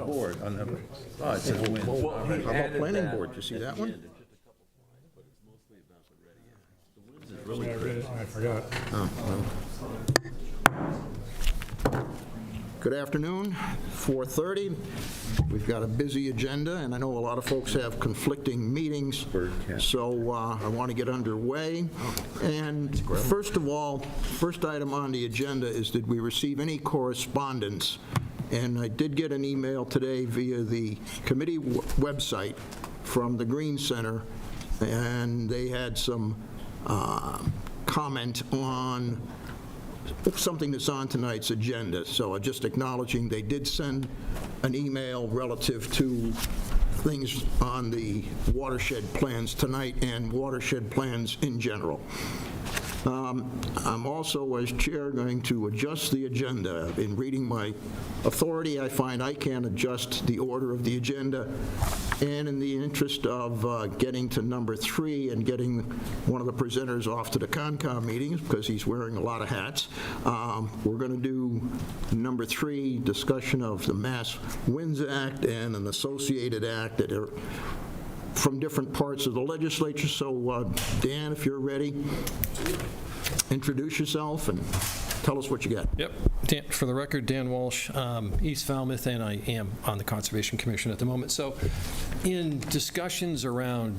board, on the, oh, it says wind. How about planning board? You see that one? Yeah, I read it, I forgot. Oh, well. Good afternoon, 4:30. We've got a busy agenda, and I know a lot of folks have conflicting meetings, so I want to get underway. And first of all, first item on the agenda is, did we receive any correspondence? And I did get an email today via the committee website from the Green Center, and they had some comment on something that's on tonight's agenda. So just acknowledging they did send an email relative to things on the watershed plans tonight and watershed plans in general. I'm also, as chair, going to adjust the agenda. In reading my authority, I find I can adjust the order of the agenda, and in the interest of getting to number 3 and getting one of the presenters off to the Concom meetings, because he's wearing a lot of hats, we're going to do number 3, discussion of the Mass Winds Act and an associated act that are from different parts of the legislature. So, Dan, if you're ready, introduce yourself and tell us what you got. Yep. For the record, Dan Walsh, East Falmouth, and I am on the Conservation Commission at the moment. So in discussions around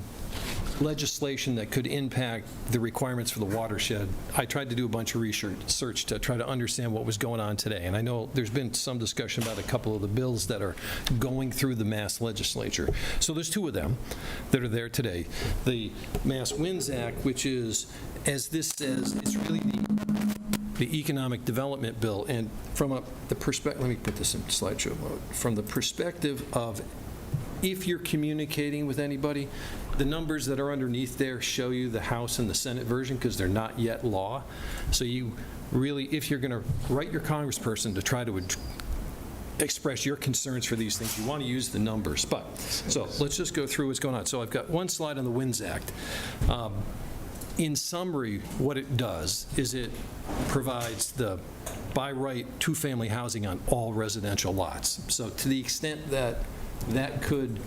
legislation that could impact the requirements for the watershed, I tried to do a bunch of research to try to understand what was going on today. And I know there's been some discussion about a couple of the bills that are going through the Mass legislature. So there's 2 of them that are there today. The Mass Winds Act, which is, as this says, it's really the economic development bill. And from the perspective, let me put this in slideshow mode. From the perspective of, if you're communicating with anybody, the numbers that are underneath there show you the House and the Senate version because they're not yet law. So you really, if you're going to write your congressperson to try to express your concerns for these things, you want to use the numbers. But, so let's just go through what's going on. So I've got one slide on the Winds Act. In summary, what it does is it provides the by right 2-family housing on all residential lots. So to the extent that that could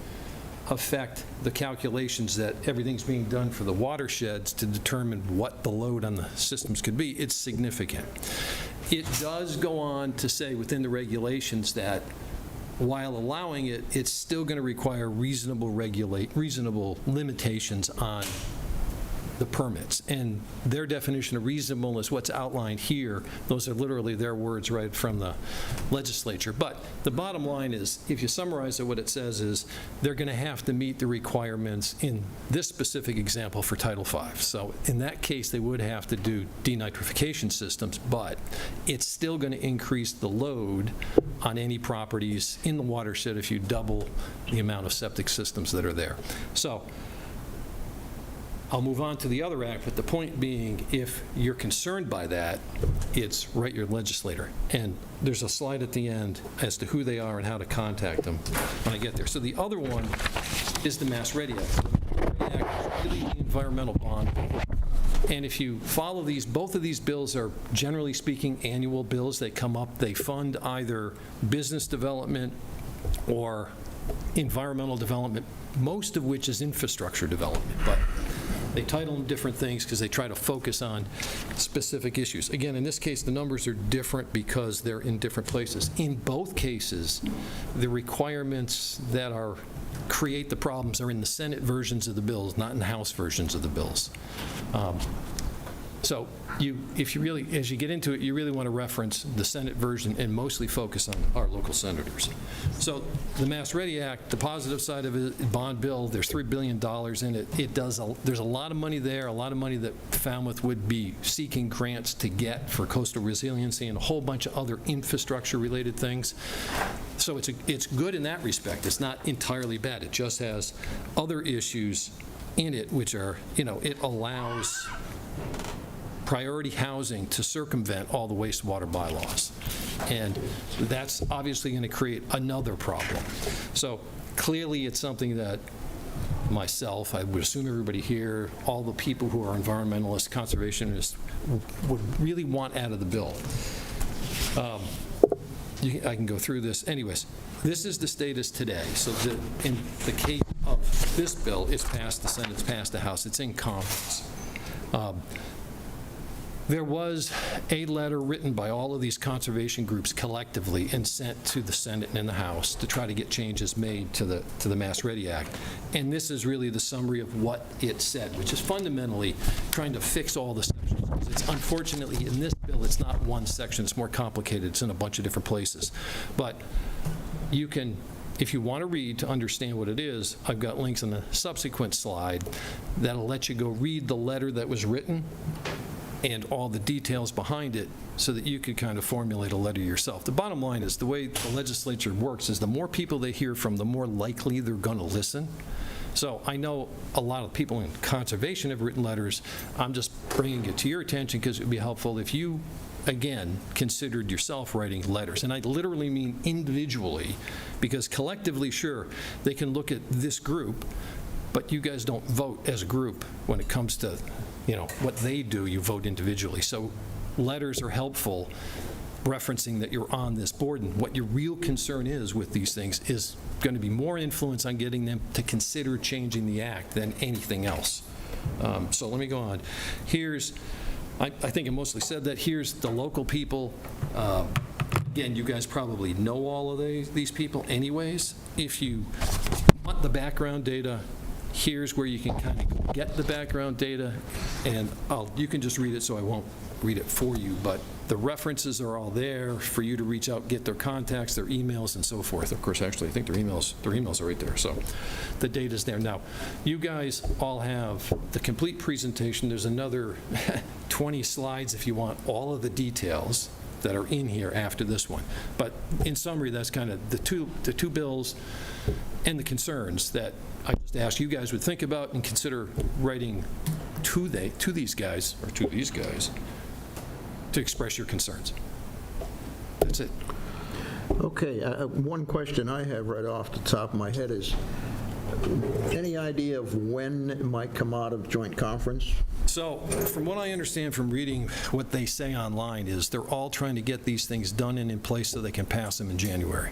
affect the calculations that everything's being done for the watersheds to determine what the load on the systems could be, it's significant. It does go on to say within the regulations that while allowing it, it's still going to require reasonable limitations on the permits. And their definition of reasonable is what's outlined here. Those are literally their words right from the legislature. But the bottom line is, if you summarize it, what it says is they're going to have to meet the requirements in this specific example for Title V. So in that case, they would have to do denitrification systems, but it's still going to increase the load on any properties in the watershed if you double the amount of septic systems that are there. So I'll move on to the other act, but the point being, if you're concerned by that, it's write your legislator. And there's a slide at the end as to who they are and how to contact them when I get there. So the other one is the Mass Ready Act. The Act is really the environmental bond. And if you follow these, both of these bills are, generally speaking, annual bills. They come up, they fund either business development or environmental development, most of which is infrastructure development. But they title them different things because they try to focus on specific issues. Again, in this case, the numbers are different because they're in different places. In both cases, the requirements that create the problems are in the Senate versions of the bills, not in the House versions of the bills. So if you really, as you get into it, you really want to reference the Senate version and mostly focus on our local senators. So the Mass Ready Act, the positive side of it, bond bill, there's $3 billion in it. There's a lot of money there, a lot of money that Falmouth would be seeking grants to get for coastal resiliency and a whole bunch of other infrastructure-related things. So it's good in that respect. It's not entirely bad. It just has other issues in it, which are, it allows priority housing to circumvent all the wastewater bylaws. And that's obviously going to create another problem. So clearly it's something that myself, I would assume everybody here, all the people who are environmentalists, conservationists, would really want out of the bill. I can go through this. Anyways, this is the status today. So in the case of this bill, it's passed the Senate, it's passed the House, it's in conference. There was a letter written by all of these conservation groups collectively and sent to the Senate and the House to try to get changes made to the Mass Ready Act. And this is really the summary of what it said, which is fundamentally trying to fix all the sections. It's unfortunately, in this bill, it's not one section. It's more complicated. It's in a bunch of different places. But you can, if you want to read to understand what it is, I've got links in the subsequent slide that'll let you go read the letter that was written and all the details behind it so that you could kind of formulate a letter yourself. The bottom line is the way the legislature works is the more people they hear from, the more likely they're going to listen. So I know a lot of people in conservation have written letters. I'm just bringing it to your attention because it would be helpful if you, again, considered yourself writing letters. And I literally mean individually, because collectively, sure, they can look at this group, but you guys don't vote as a group when it comes to, you know, what they do. You vote individually. So letters are helpful, referencing that you're on this board, and what your real concern is with these things is going to be more influence on getting them to consider changing the act than anything else. So let me go on. Here's, I think I mostly said that. Here's the local people. Again, you guys probably know all of these people anyways. If you want the background data, here's where you can kind of get the background data, and you can just read it, so I won't read it for you, but the references are all there for you to reach out, get their contacts, their emails, and so forth. Of course, actually, I think their emails are right there, so the data's there. Now, you guys all have the complete presentation. There's another 20 slides if you want all of the details that are in here after this one. But in summary, that's kind of the two bills and the concerns that I just asked you guys would think about and consider writing to these guys to express your concerns. That's it. Okay, one question I have right off the top of my head is, any idea of when it might come out of joint conference? So from what I understand from reading what they say online is they're all trying to get these things done and in place so they can pass them in January.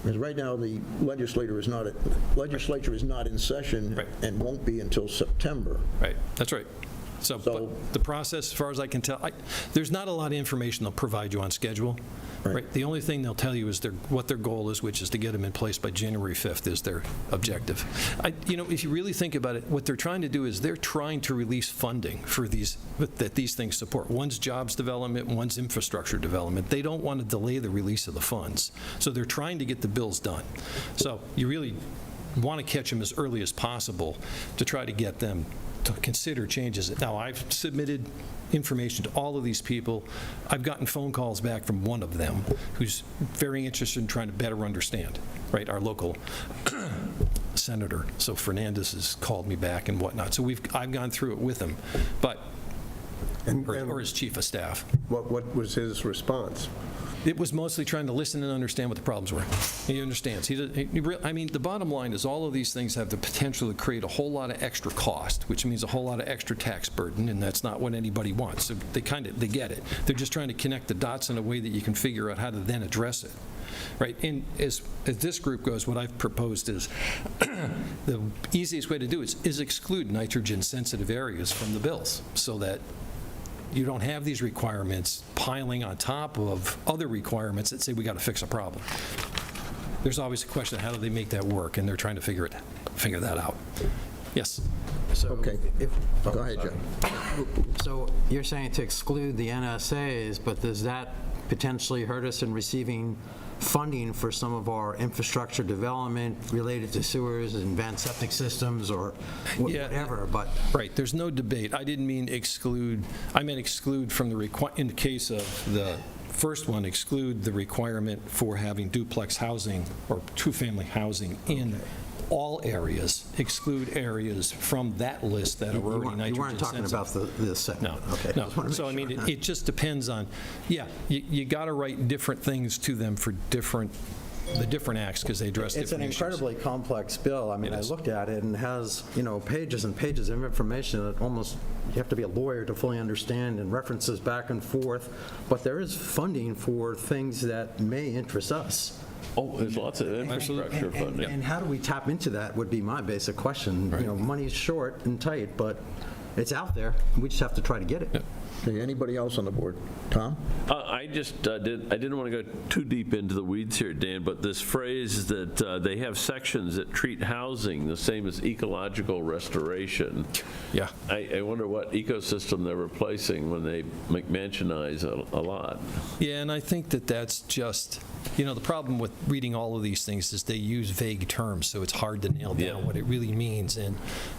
Because right now, the legislature is not in session. Right. And won't be until September. Right, that's right. So but the process, as far as I can tell, there's not a lot of information they'll provide you on schedule. Right. The only thing they'll tell you is what their goal is, which is to get them in place by January 5th is their objective. If you really think about it, what they're trying to do is they're trying to release funding for these things support. One's jobs development, one's infrastructure development. They don't want to delay the release of the funds. So they're trying to get the bills done. So you really want to catch them as early as possible to try to get them to consider changes. Now, I've submitted information to all of these people. I've gotten phone calls back from one of them who's very interested in trying to better understand, right, our local senator. So Fernandez has called me back and whatnot. So I've gone through it with him, but or his chief of staff. What was his response? It was mostly trying to listen and understand what the problems were. He understands. The bottom line is all of these things have the potential to create a whole lot of extra cost, which means a whole lot of extra tax burden, and that's not what anybody wants. So they get it. They're just trying to connect the dots in a way that you can figure out how to then address it. Right? And as this group goes, what I've proposed is the easiest way to do it is exclude nitrogen-sensitive areas from the bills so that you don't have these requirements piling on top of other requirements that say we got to fix a problem. There's always a question of how do they make that work, and they're trying to figure that out. Yes. So Okay. Go ahead, Joe. So you're saying to exclude the NSAs, but does that potentially hurt us in receiving funding for some of our infrastructure development related to sewers and advanced septic systems or whatever? But right, there's no debate. I didn't mean exclude. I meant exclude from in the case of the first one, exclude the requirement for having duplex housing or two-family housing in all areas, exclude areas from that list that are already nitrogen sensitive. You weren't talking about the second No, one. Okay. no. So, it just depends on, you got to write different things to them for different the different acts because they address It's an different issues. incredibly complex bill. I mean, It I is. looked at it and it has, pages and pages of information that almost, you have to be a lawyer to fully understand, and references back and forth. But there is funding for things that may interest us. Oh, there's lots of infrastructure funding. And how do we tap into that would be my basic question. Money's short and tight, but it's out there. We just have to try to get it. Okay, anybody else on the board? Tom? I just didn't want to go too deep into the weeds here, Dan, but this phrase that they have sections that treat housing the same as ecological restoration. Yeah. I wonder what ecosystem they're replacing when they McMansionize a lot. Yeah, and I think that that's just, the problem with reading all of these things is they use vague terms, so it's hard to nail down Yeah. what it really means. And,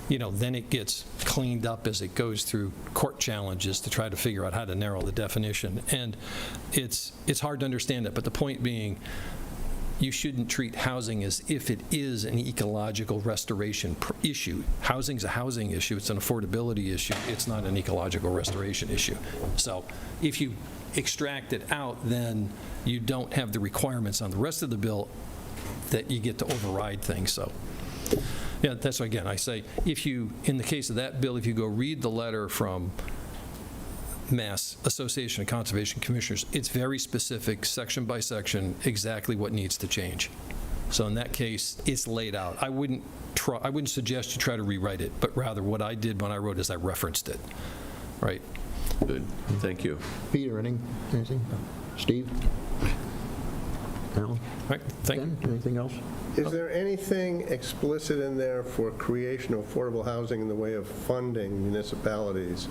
then it gets cleaned up as it goes through court challenges to try to figure out how to narrow the definition. And it's hard to understand it, but the point being, you shouldn't treat housing as if it is an ecological restoration issue. Housing's a housing issue. It's an affordability issue. It's not an ecological restoration issue. So if you extract it out, then you don't have the requirements on the rest of the bill that you get to override things. So, yeah, that's why, again, I say, in the case of that bill, if you go read the letter from Mass Association of Conservation Commissioners, it's very specific, section by section, exactly what needs to change. So in that case, it's laid out. I wouldn't suggest you try to rewrite it, but rather what I did when I wrote is I referenced it, right? Good, thank you. Peter, anything? Steve? Alan? Right, Ken, anything else? Is there anything explicit in there for creation of affordable housing in the way of funding municipalities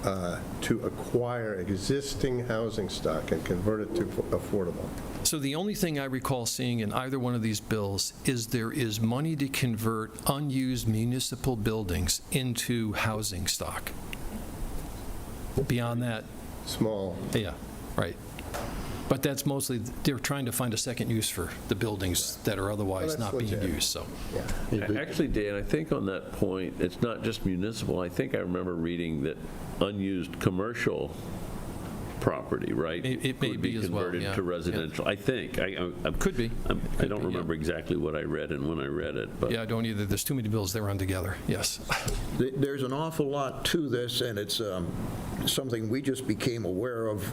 to acquire existing housing stock and convert it to affordable? So the only thing I recall seeing in either one of these bills is there is money to convert unused municipal buildings into housing stock. Beyond that, Small. yeah, right. But that's mostly, they're trying to find a second use for the buildings that are otherwise Well, that's not being legit. used, so. Actually, Dan, I think on that point, it's not just municipal. I think I remember reading that unused commercial property, right? It may be as well, Could be yeah. converted to residential. I think. Could be. I Could don't be, yeah. remember exactly what I read and when I read it, but. Yeah, I don't either. There's too many bills that run together, yes. There's an awful lot to this, and it's something we just became aware of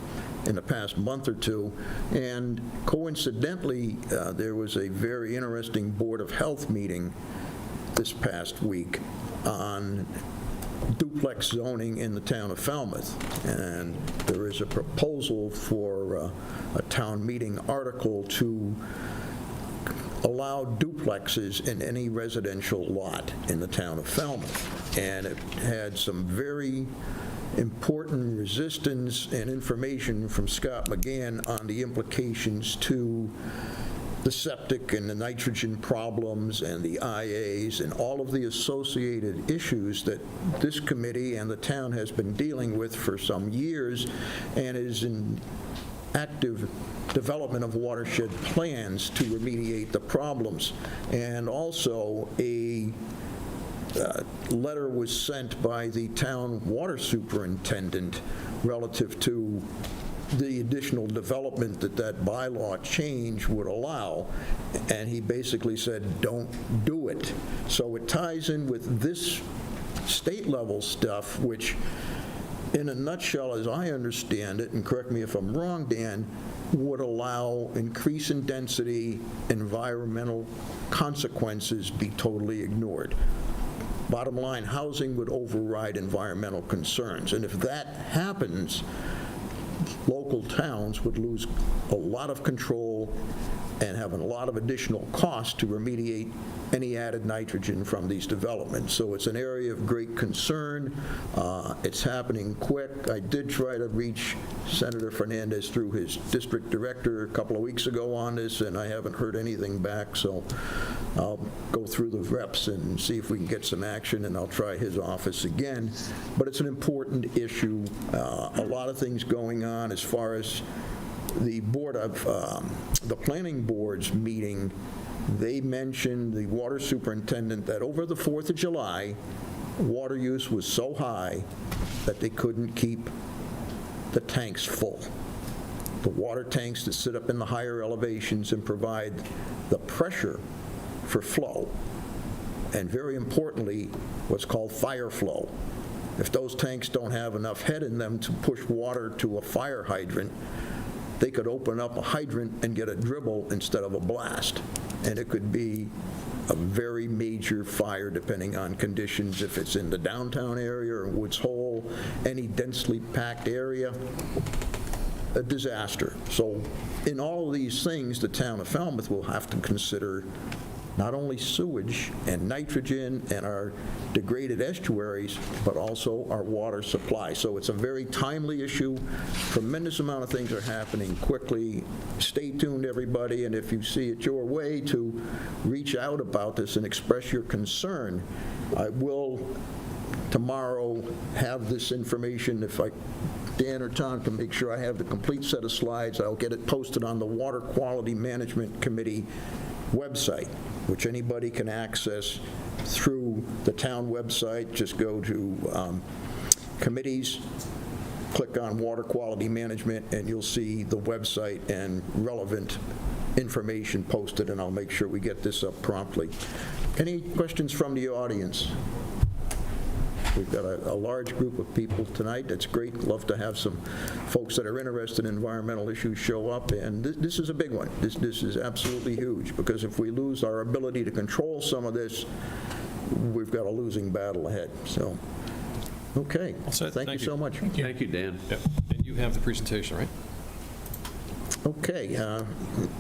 in the past month or two. And coincidentally, there was a very interesting Board of Health meeting this past week on duplex zoning in the town of Falmouth. And there is a proposal for a town meeting article to allow duplexes in any residential lot in the town of Falmouth. And it had some very important resistance and information from Scott McGann on the implications to the septic and the nitrogen problems and the IAs and all of the associated issues that this committee and the town has been dealing with for some years, and is in active development of watershed plans to remediate the problems. And also a letter was sent by the town water superintendent relative to the additional development that bylaw change would allow, and he basically said, don't do it. So it ties in with this state-level stuff, which, in a nutshell, as I understand it, and correct me if I'm wrong, Dan, would allow increase in density, environmental consequences be totally ignored. Bottom line, housing would override environmental concerns. And if that happens, local towns would lose a lot of control and have a lot of additional cost to remediate any added nitrogen from these developments. So it's an area of great concern. It's happening quick. I did try to reach Senator Fernandez through his district director a couple of weeks ago on this, and I haven't heard anything back, so I'll go through the reps and see if we can get some action, and I'll try his office again. But it's an important issue. A lot of things going on as far as the board of, the planning board's meeting. They mentioned, the water superintendent, that over the 4th of July, water use was so high that they couldn't keep the tanks full. the water tanks that sit up in the higher elevations and provide the pressure for flow, and very importantly, what's called fire flow. If those tanks don't have enough head in them to push water to a fire hydrant, they could open up a hydrant and get a dribble instead of a blast. And it could be a very major fire depending on conditions, if it's in the downtown area or Woods Hole, any densely packed area, a disaster. So in all of these things, the town of Falmouth will have to consider not only sewage and nitrogen and our degraded estuaries, but also our water supply. So it's a very timely issue. Tremendous amount of things are happening quickly. Stay tuned, everybody, and if you see it your way to reach out about this and express your concern, I will tomorrow have this information. If Dan or Tom can make sure I have the complete set of slides, I'll get it posted on the Water Quality Management Committee website, which anybody can access through the town website. Just go to committees, click on Water Quality Management, and you'll see the website and relevant information posted, and I'll make sure we get this up promptly. Any questions from the audience? We've got a large group of people tonight. That's great. Love to have some folks that are interested in environmental issues show up, and this is a big one. This is absolutely huge, because if we lose our ability to control some of this, we've got a losing battle ahead. So, okay. Thank you so much. Thank you, Dan. Yep. And you have the presentation, right? Okay,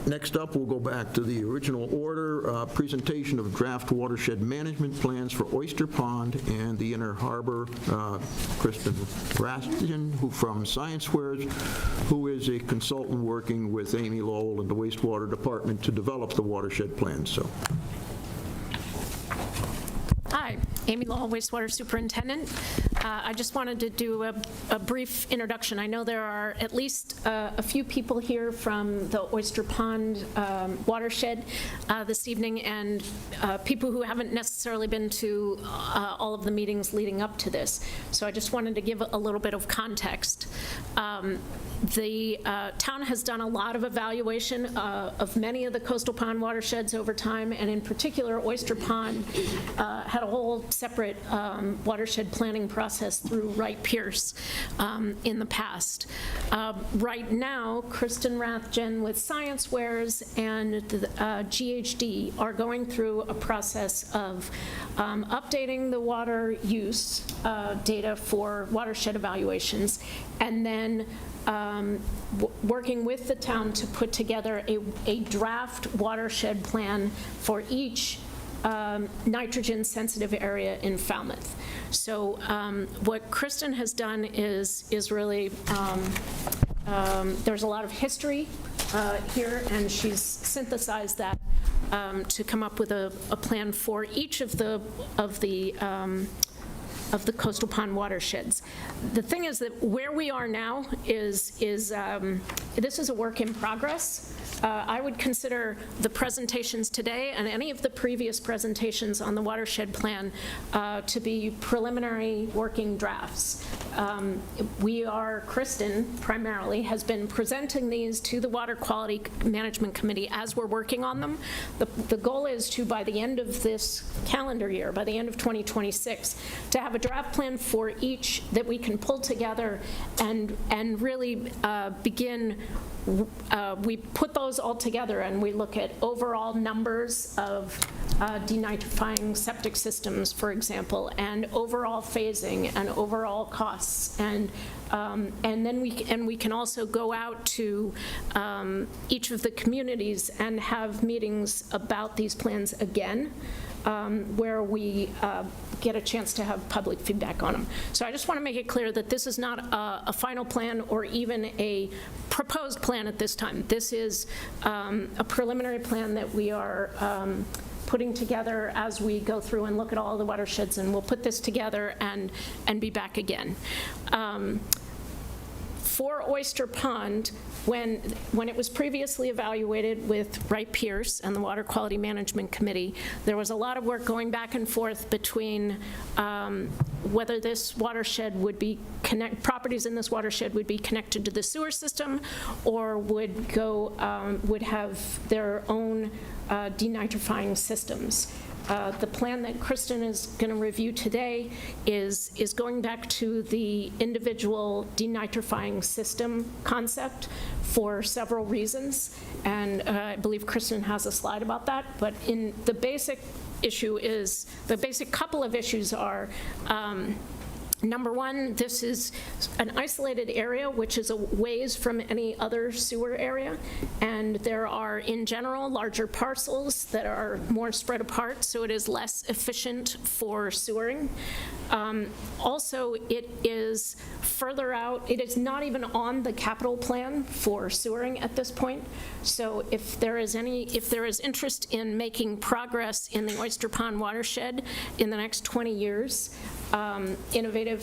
next up, we'll go back to the original order, presentation of draft watershed management plans for Oyster Pond and the Inner Harbor. Kristen Rastian, who from ScienceWares, who is a consultant working with Amy Lowell and the wastewater department to develop the watershed plans. So. Hi, Amy Lowell, wastewater superintendent. I just wanted to do a brief introduction. I know there are at least a few people here from the Oyster Pond watershed this evening, and people who haven't necessarily been to all of the meetings leading up to this. So I just wanted to give a little bit of context. The town has done a lot of evaluation of many of the coastal pond watersheds over time, and in particular, Oyster Pond had a whole separate watershed planning process through Wright Pierce in the past. Right now, Kristen Rathjen with ScienceWares and the GHD are going through a process of updating the water use data for watershed evaluations, and then working with the town to put together a draft watershed plan for each nitrogen-sensitive area in Falmouth. So what Kristen has done is really, there's a lot of history here, and she's synthesized that to come up with a plan for each of the coastal pond watersheds. The thing is that where we are now is this is a work in progress. I would consider the presentations today and any of the previous presentations on the watershed plan to be preliminary working drafts. Kristen primarily has been presenting these to the Water Quality Management Committee as we're working on them. The goal is to, by the end of this calendar year, by the end of 2026, to have a draft plan for each that we can pull together and really begin. We put those all together and we look at overall numbers of denitrifying septic systems, for example, and overall phasing and overall costs, and then we can also go out to each of the communities and have meetings about these plans again, where we get a chance to have public feedback on them. So I just want to make it clear that this is not a final plan or even a proposed plan at this time. This is a preliminary plan that we are putting together as we go through and look at all the watersheds, and we'll put this together and be back again. for Oyster Pond, when it was previously evaluated with Wright Pierce and the Water Quality Management Committee, there was a lot of work going back and forth between whether this watershed would be properties in this watershed would be connected to the sewer system or would have their own denitrifying systems. The plan that Kristen is going to review today is going back to the individual denitrifying system concept for several reasons, and I believe Kristen has a slide about that, but in the basic couple of issues are, number one, this is an isolated area which is a ways from any other sewer area, and there are, in general, larger parcels that are more spread apart, so it is less efficient for sewering. Also, it is further out. It is not even on the capital plan for sewering at this point. So if there is interest in making progress in the Oyster Pond watershed in the next 20 years, innovative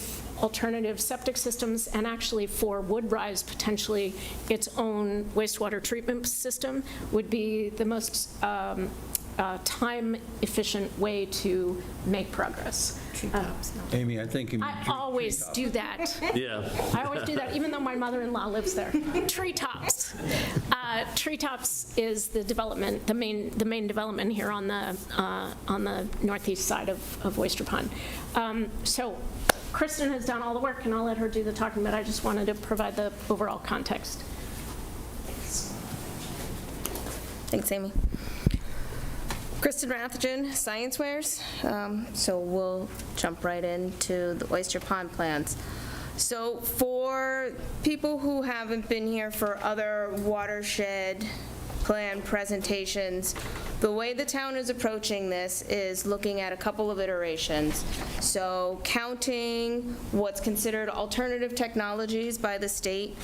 alternative septic systems, and actually for Woodrise, potentially its own wastewater treatment system would be the most time-efficient way to make progress. Amy, I think you mean I always do that. Yeah. I always do that, even though my mother-in-law lives there. Treetops. Treetops is the development, the main development here on the northeast side of Oyster Pond. So Kristen has done all the work, and I'll let her do the talking, but I just wanted to provide the overall context. Thanks, Amy. Kristen Rathjen, ScienceWares. So we'll jump right into the Oyster Pond plans. So for people who haven't been here for other watershed plan presentations, the way the town is approaching this is looking at a couple of iterations. So counting what's considered alternative technologies by the state,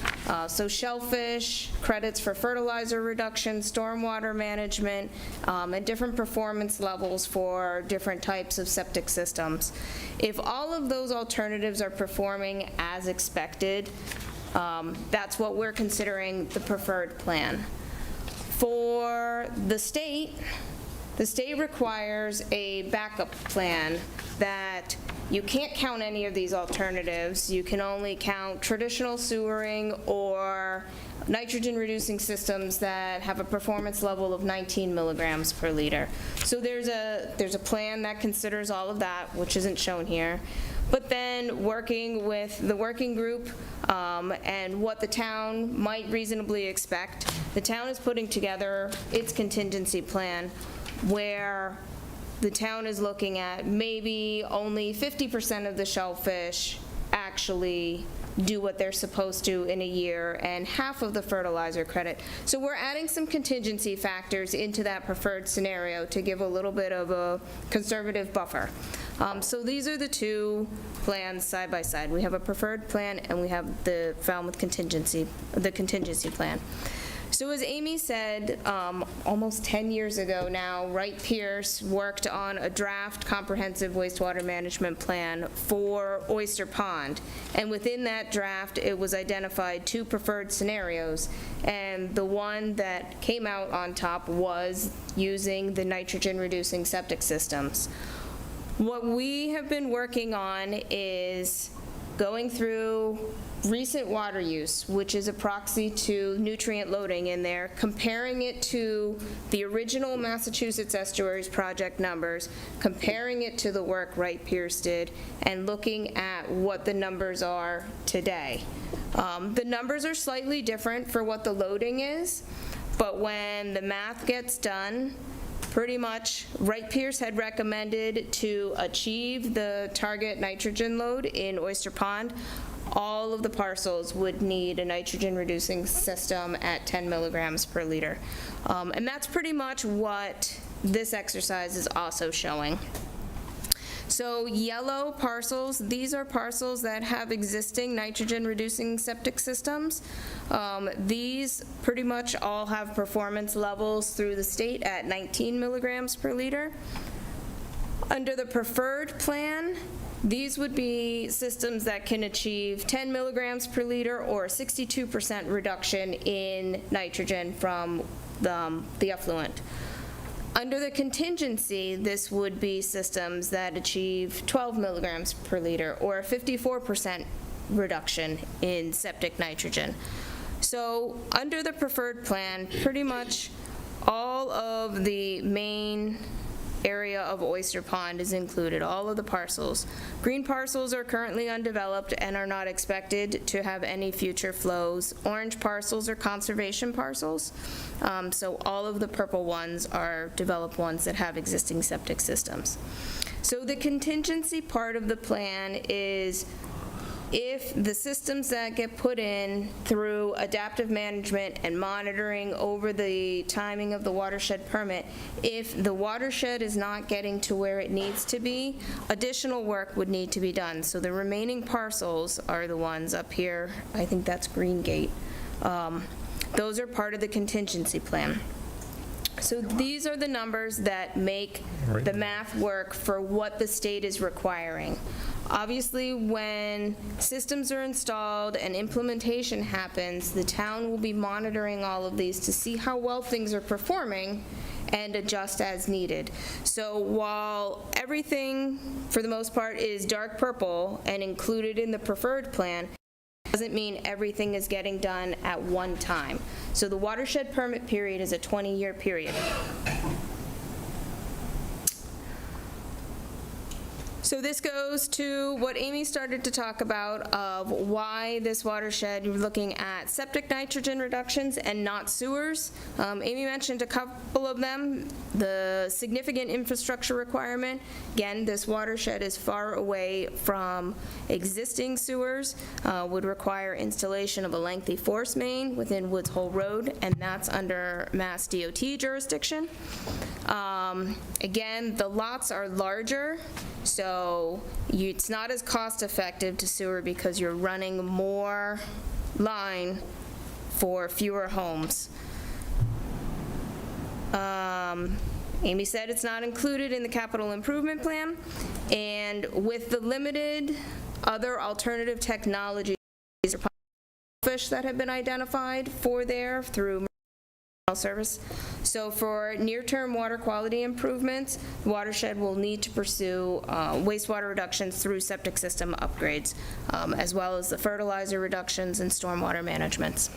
so shellfish, credits for fertilizer reduction, stormwater management, and different performance levels for different types of septic systems. If all of those alternatives are performing as expected, that's what we're considering the preferred plan. For the state requires a backup plan that you can't count any of these alternatives. You can only count traditional sewering or nitrogen-reducing systems that have a performance level of 19 milligrams per liter. So there's a plan that considers all of that, which isn't shown here. But then working with the working group and what the town might reasonably expect, the town is putting together its contingency plan where the town is looking at maybe only 50% of the shellfish actually do what they're supposed to in a year, and half of the fertilizer credit. So we're adding some contingency factors into that preferred scenario to give a little bit of a conservative buffer. So these are the two plans side by side. We have a preferred plan and we have the Falmouth contingency plan. So as Amy said, almost 10 years ago now, Wright Pierce worked on a draft comprehensive wastewater management plan for Oyster Pond. And within that draft, it was identified two preferred scenarios. And the one that came out on top was using the nitrogen-reducing septic systems. What we have been working on is going through recent water use, which is a proxy to nutrient loading in there, comparing it to the original Massachusetts Estuaries Project numbers, comparing it to the work Wright Pierce did, and looking at what the numbers are today. The numbers are slightly different for what the loading is, but when the math gets done, pretty much Wright Pierce had recommended to achieve the target nitrogen load in Oyster Pond, all of the parcels would need a nitrogen-reducing system at 10 milligrams per liter. And that's pretty much what this exercise is also showing. So yellow parcels, these are parcels that have existing nitrogen-reducing septic systems. These pretty much all have performance levels through the state at 19 milligrams per liter. Under the preferred plan, these would be systems that can achieve 10 milligrams per liter or a 62% reduction in nitrogen from the effluent. Under the contingency, this would be systems that achieve 12 milligrams per liter or a 54% reduction in septic nitrogen. So under the preferred plan, pretty much all of the main area of Oyster Pond is included, all of the parcels. Green parcels are currently undeveloped and are not expected to have any future flows. Orange parcels are conservation parcels. So all of the purple ones are developed ones that have existing septic systems. So the contingency part of the plan is if the systems that get put in through adaptive management and monitoring over the timing of the watershed permit, if the watershed is not getting to where it needs to be, additional work would need to be done. So the remaining parcels are the ones up here. I think that's Green Gate. Those are part of the contingency plan. So these are the numbers that make the math work for what the state is requiring. Obviously, when systems are installed and implementation happens, the town will be monitoring all of these to see how well things are performing and adjust as needed. So while everything, for the most part, is dark purple and included in the preferred plan, doesn't mean everything is getting done at one time. So the watershed permit period is a 20-year period. So this goes to what Amy started to talk about of why this watershed, you're looking at septic nitrogen reductions and not sewers. Amy mentioned a couple of them. The significant infrastructure requirement. Again, this watershed is far away from existing sewers, would require installation of a lengthy force main within Woods Hole Road, and that's under Mass DOT jurisdiction. Again, the lots are larger, so it's not as cost effective to sewer because you're running more line for fewer homes. Amy said it's not included in the capital improvement plan, and with the limited other alternative technologies fish that have been identified for there through service. So for near-term water quality improvements, the watershed will need to pursue wastewater reductions through septic system upgrades, as well as the fertilizer reductions and stormwater managements.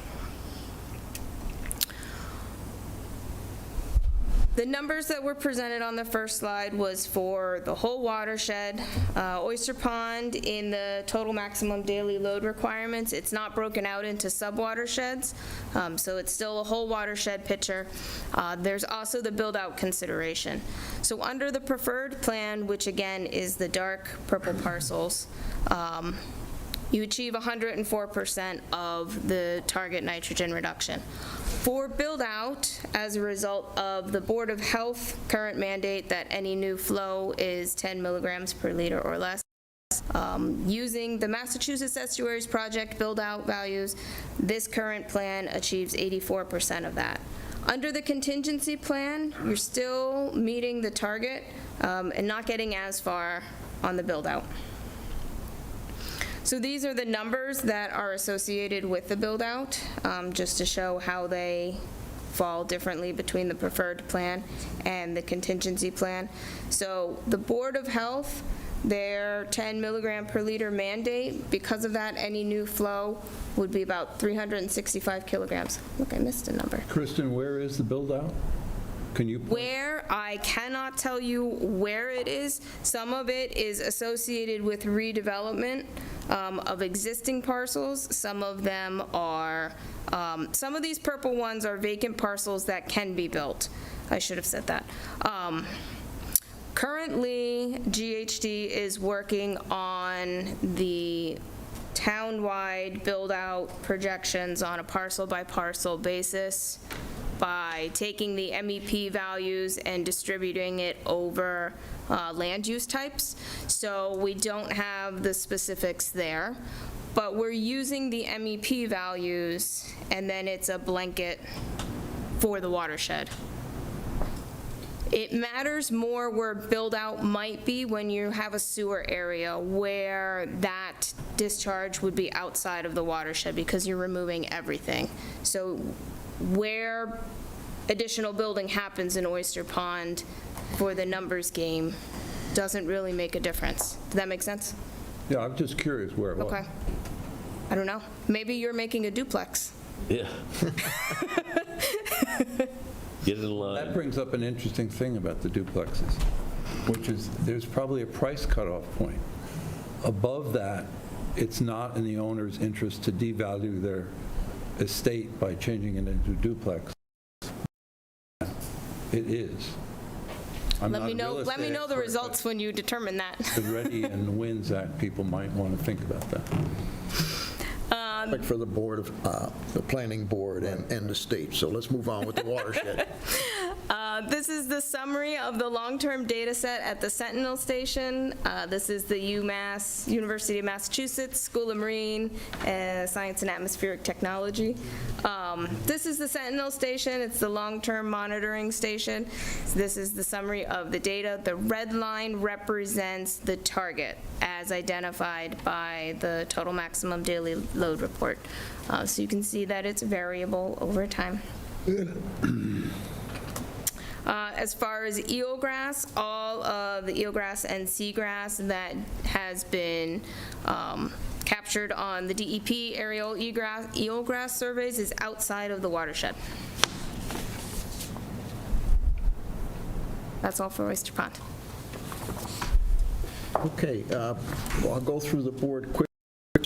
The numbers that were presented on the first slide was for the whole watershed. Oyster Pond in the total maximum daily load requirements, it's not broken out into sub-watersheds, so it's still a whole watershed picture. There's also the build-out consideration. So under the preferred plan, which again is the dark purple parcels, you achieve 104% of the target nitrogen reduction. For build-out, as a result of the Board of Health current mandate that any new flow is 10 milligrams per liter or less, using the Massachusetts Estuaries Project build-out values, this current plan achieves 84% of that. Under the contingency plan, you're still meeting the target and not getting as far on the build-out. So these are the numbers that are associated with the build-out, just to show how they fall differently between the preferred plan and the contingency plan. So the Board of Health, their 10 milligram per liter mandate, because of that, any new flow would be about 365 kilograms. Look, I missed a number. Kristen, where is the build-out? Can you point? Where, I cannot tell you where it is. Some of it is associated with redevelopment of existing parcels. Some of them are, some of these purple ones are vacant parcels that can be built. I should have said that. Currently, GHD is working on the town-wide build-out projections on a parcel-by-parcel basis by taking the MEP values and distributing it over land use types. So we don't have the specifics there, but we're using the MEP values, and then it's a blanket for the watershed. It matters more where build-out might be when you have a sewer area where that discharge would be outside of the watershed because you're removing everything. So where additional building happens in Oyster Pond for the numbers game doesn't really make a difference. Does that make sense? Yeah, I'm just curious where it was. Okay. I don't know. Maybe you're making a duplex. Yeah. Get in That line. brings up an interesting thing about the duplexes, which is there's probably a price cutoff point. Above that, it's not in the owner's interest to devalue their estate by changing it into duplex. It is. I'm Let not me a know. real Let me estate know the expert, results when you determine that. but The Ready and the Winds Act people might want to think about that. Like for the board of, the planning board and the state. So let's move on with the watershed. This is the summary of the long-term data set at the Sentinel Station. This is the UMass, University of Massachusetts School of Marine Science and Atmospheric Technology. This is the Sentinel Station. It's the long-term monitoring station. This is the summary of the data. The red line represents the target as identified by the total maximum daily load report. So you can see that it's variable over time. As far as eelgrass, all of the eelgrass and seagrass that has been captured on the DEP aerial eelgrass surveys is outside of the watershed. That's all for Oyster Pond. Okay, well, I'll go through the board quick.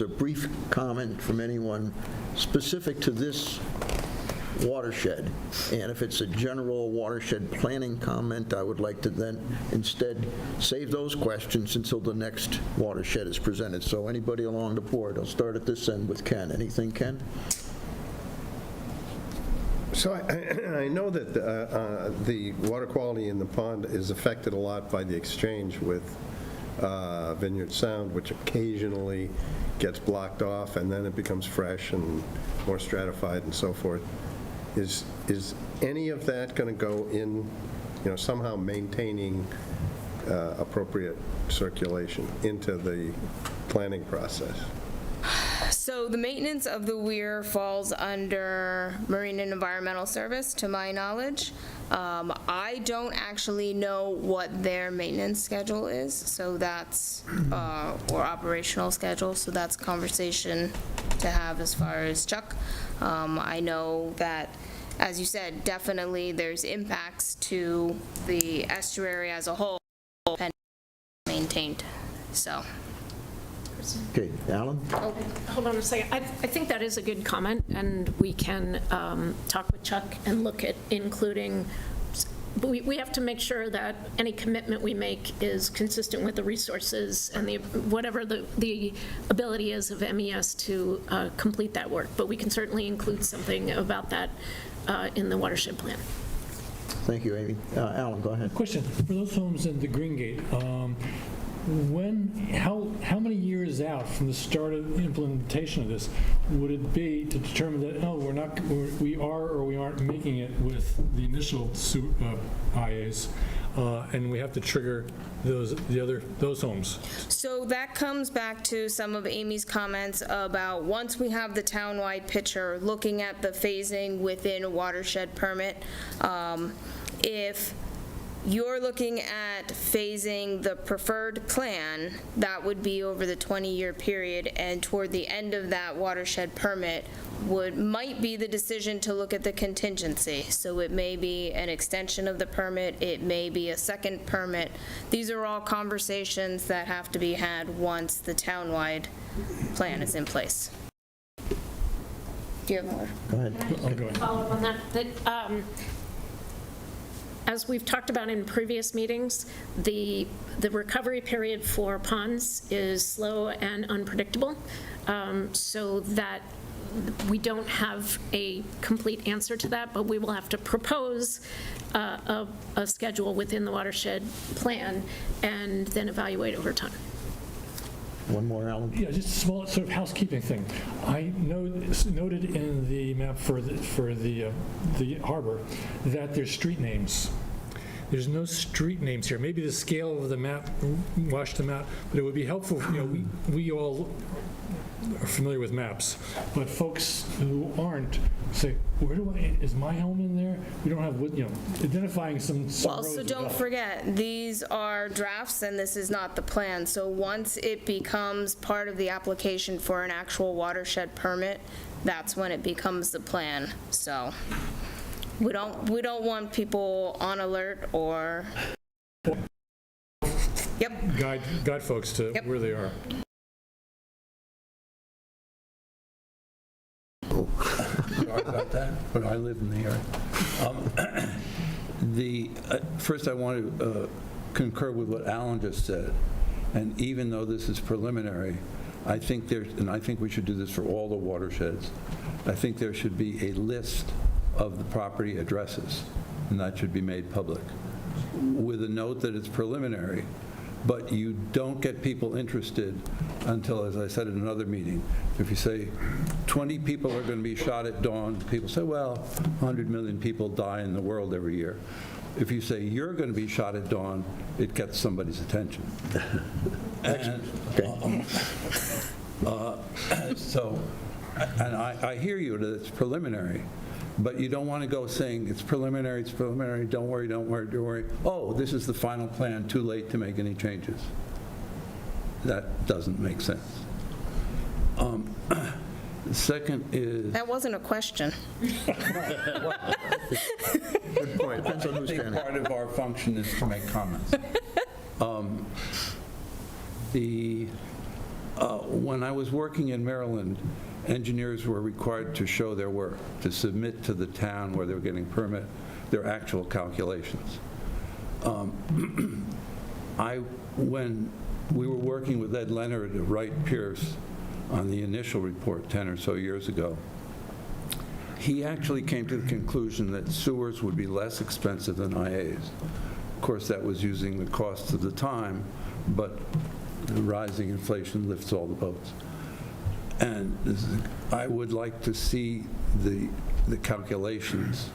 A brief comment from anyone specific to this watershed. And if it's a general watershed planning comment, I would like to then instead save those questions until the next watershed is presented. So anybody along the board, I'll start at this end with Ken. Anything, Ken? So I know that the water quality in the pond is affected a lot by the exchange with Vineyard Sound, which occasionally gets blocked off, and then it becomes fresh and more stratified and so forth. Is any of that going to go in, somehow maintaining appropriate circulation into the planning process? So the maintenance of the weir falls under Marine and Environmental Service, to my knowledge. I don't actually know what their maintenance schedule is, so that's, or operational schedule, so that's a conversation to have as far as Chuck. I know that, as you said, definitely there's impacts to the estuary as a whole and maintained, so. Okay, Alan? Oh, hold on a second. I think that is a good comment, and we can talk with Chuck and look at including, but we have to make sure that any commitment we make is consistent with the resources and whatever the ability is of MES to complete that work. But we can certainly include something about that in the watershed plan. Thank you, Amy. Alan, go ahead. Question, for those homes in the Green Gate, how many years out from the start of implementation of this would it be to determine that, oh, we are or we aren't making it with the initial IAs, and we have to trigger those homes? So that comes back to some of Amy's comments about once we have the townwide picture, looking at the phasing within a watershed permit. If you're looking at phasing the preferred plan, that would be over the 20-year period, and toward the end of that watershed permit might be the decision to look at the contingency. So it may be an extension of the permit, it may be a second permit. These are all conversations that have to be had once the townwide plan is in place. Do you have more? Go ahead. Follow up on that. As we've talked about in previous meetings, the recovery period for ponds is slow and unpredictable, so that we don't have a complete answer to that, but we will have to propose a schedule within the watershed plan and then evaluate over time. One more, Alan? Yeah, just a small sort of housekeeping thing. I noted in the map for the harbor that there's street names. there's no street names here. Maybe the scale of the map washed them out, but it would be helpful, we all are familiar with maps, but folks who aren't say, is my home in there? We don't have, identifying some Well, roads so would don't help. forget, these are drafts and this is not the plan. So once it becomes part of the application for an actual watershed permit, that's when it becomes the plan. So we don't want people on alert or, yep. Guide folks to Yep. where they are. Sorry about that, but I live in the area. First, I want to concur with what Alan just said, and even though this is preliminary, I think we should do this for all the watersheds, I think there should be a list of the property addresses, and that should be made public, with a note that it's preliminary, but you don't get people interested until, as I said in another meeting, if you say 20 people are going to be shot at dawn, people say, well, 100 million people die in the world every year. If you say you're going to be shot at dawn, it gets somebody's attention. And I hear you that it's preliminary, but you don't want to go saying it's preliminary, don't worry, don't worry, don't worry. Oh, this is the final plan, too late to make any changes. That doesn't make sense. The second is, That wasn't a question. Good point, depends on I who's think standing. part of our function is to make comments. When I was working in Maryland, engineers were required to show their work, to submit to the town where they were getting permit, their actual calculations. When we were working with Ed Leonard of Wright Pierce on the initial report 10 or so years ago, he actually came to the conclusion that sewers would be less expensive than IAs. Of course, that was using the costs of the time, but the rising inflation lifts all the boats. And I would like to see the calculations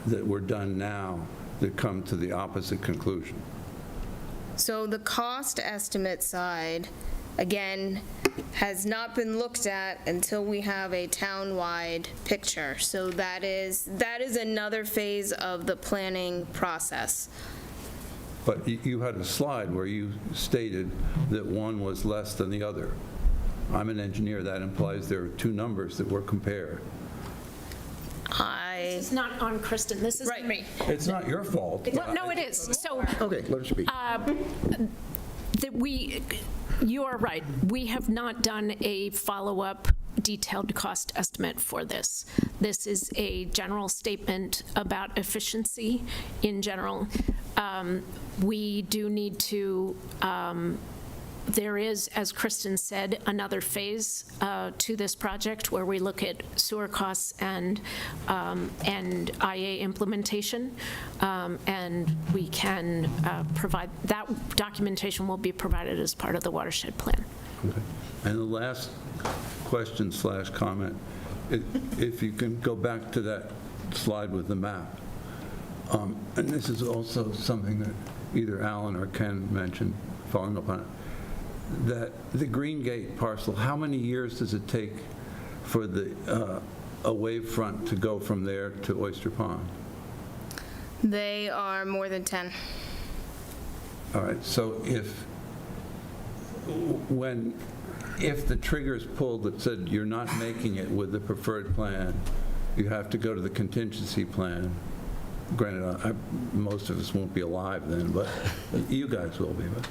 that were done now that come to the opposite conclusion. So the cost estimate side, again, has not been looked at until we have a town-wide picture. So that is another phase of the planning process. But you had a slide where you stated that one was less than the other. I'm an engineer. That implies there are two numbers that were compared. This is not on Kristen, this is Right. me. It's not your fault. No, it is. So Okay, let her speak. you are right. We have not done a follow-up detailed cost estimate for this. This is a general statement about efficiency in general. We do need to, there is, as Kristen said, another phase to this project where we look at sewer costs and IA implementation, and we can provide, that documentation will be provided as part of the watershed plan. Okay. And the last question / comment, if you can go back to that slide with the map. And this is also something that either Alan or Ken mentioned, following up on it, that the Green Gate parcel, how many years does it take for a wave front to go from there to Oyster Pond? They are more than 10. All right, so if the trigger is pulled that said you're not making it with the preferred plan, you have to go to the contingency plan. Granted, most of us won't be alive then, but you guys will be. But,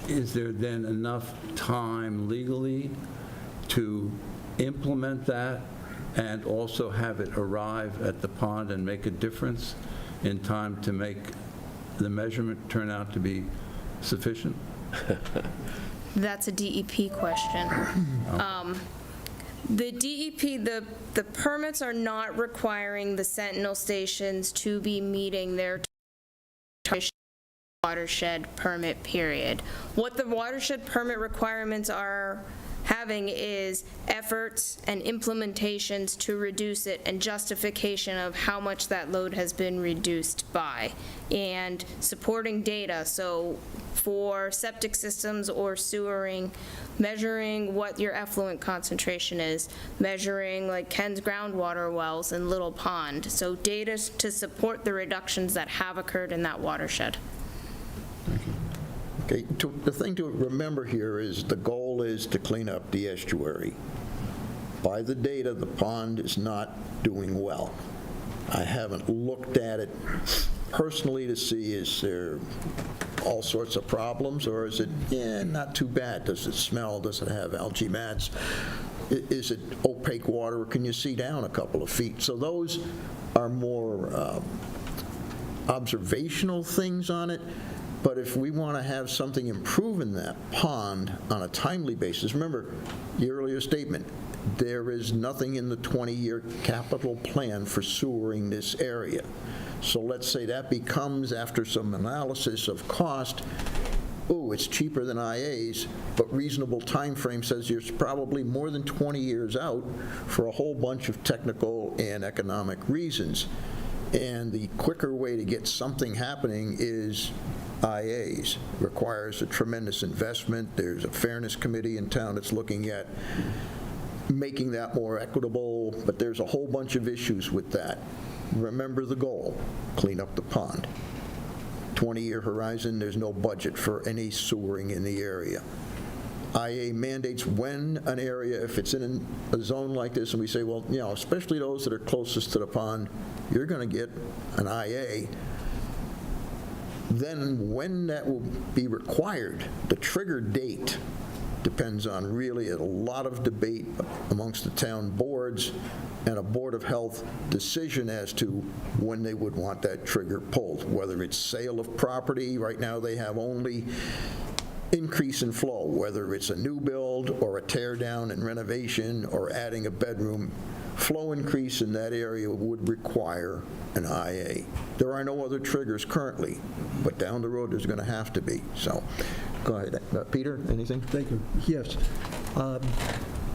is there then enough time legally to implement that and also have it arrive at the pond and make a difference in time to make the measurement turn out to be sufficient? That's a DEP question. The DEP, the permits are not requiring the Sentinel stations to be meeting their watershed permit period. What the watershed permit requirements are having is efforts and implementations to reduce it and justification of how much that load has been reduced by, and supporting data. So for septic systems or sewering, measuring what your effluent concentration is, measuring like Ken's groundwater wells and Little Pond. So data to support the reductions that have occurred in that watershed. Okay, the thing to remember here is the goal is to clean up the estuary. By the data, the pond is not doing well. I haven't looked at it personally to see is there all sorts of problems, or is it, not too bad? Does it smell? Does it have algae mats? Is it opaque water? Can you see down a couple of feet? So those are more observational things on it. But if we want to have something improve in that pond on a timely basis, remember the earlier statement, there is nothing in the 20-year capital plan for sewering this area. So let's say that becomes, after some analysis of cost, it's cheaper than IAs, but reasonable time frame says you're probably more than 20 years out for a whole bunch of technical and economic reasons. And the quicker way to get something happening is IAs. Requires a tremendous investment. There's a fairness committee in town that's looking at making that more equitable, but there's a whole bunch of issues with that. Remember the goal, clean up the pond. 20-year horizon, there's no budget for any sewering in the area. IA mandates when an area, if it's in a zone like this, and we say, well, especially those that are closest to the pond, you're going to get an IA. Then when that will be required, the trigger date depends on really a lot of debate amongst the town boards and a Board of Health decision as to when they would want that trigger pulled, whether it's sale of property. Right now they have only increase in flow, whether it's a new build or a tear down and renovation or adding a bedroom. Flow increase in that area would require an IA. There are no other triggers currently, but down the road there's going to have to be. So, go ahead. Peter, anything? Thank you. Yes.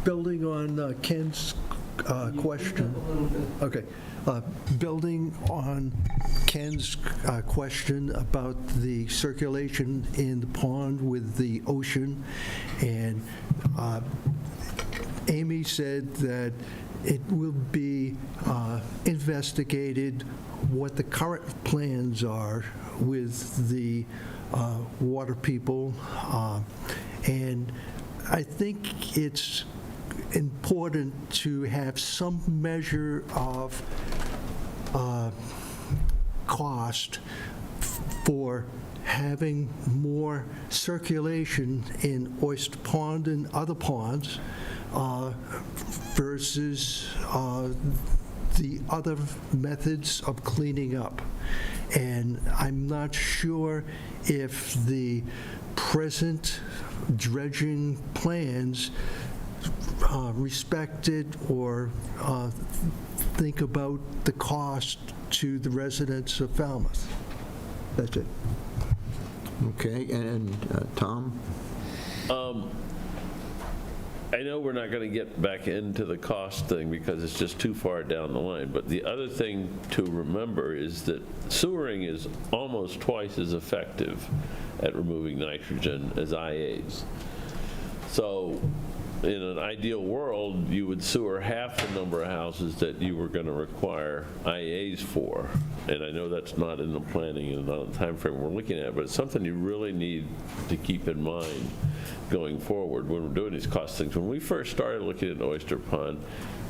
Building on Ken's question. Okay. Building on Ken's question about the circulation in the pond with the ocean, and Amy said that it will be investigated what the current plans are with the water people, and I think it's important to have some measure of cost for having more circulation in Oyster Pond and other ponds versus the other methods of cleaning up. And I'm not sure if the present dredging plans respected or think about the cost to the residents of Falmouth. That's it. Okay, and Tom? I know we're not going to get back into the cost thing because it's just too far down the line, but the other thing to remember is that sewering is almost twice as effective at removing nitrogen as IAs. So in an ideal world, you would sewer half the number of houses that you were going to require IAs for. And I know that's not in the planning and not the time frame we're looking at, but it's something you really need to keep in mind going forward when we're doing these cost things. When we first started looking at Oyster Pond,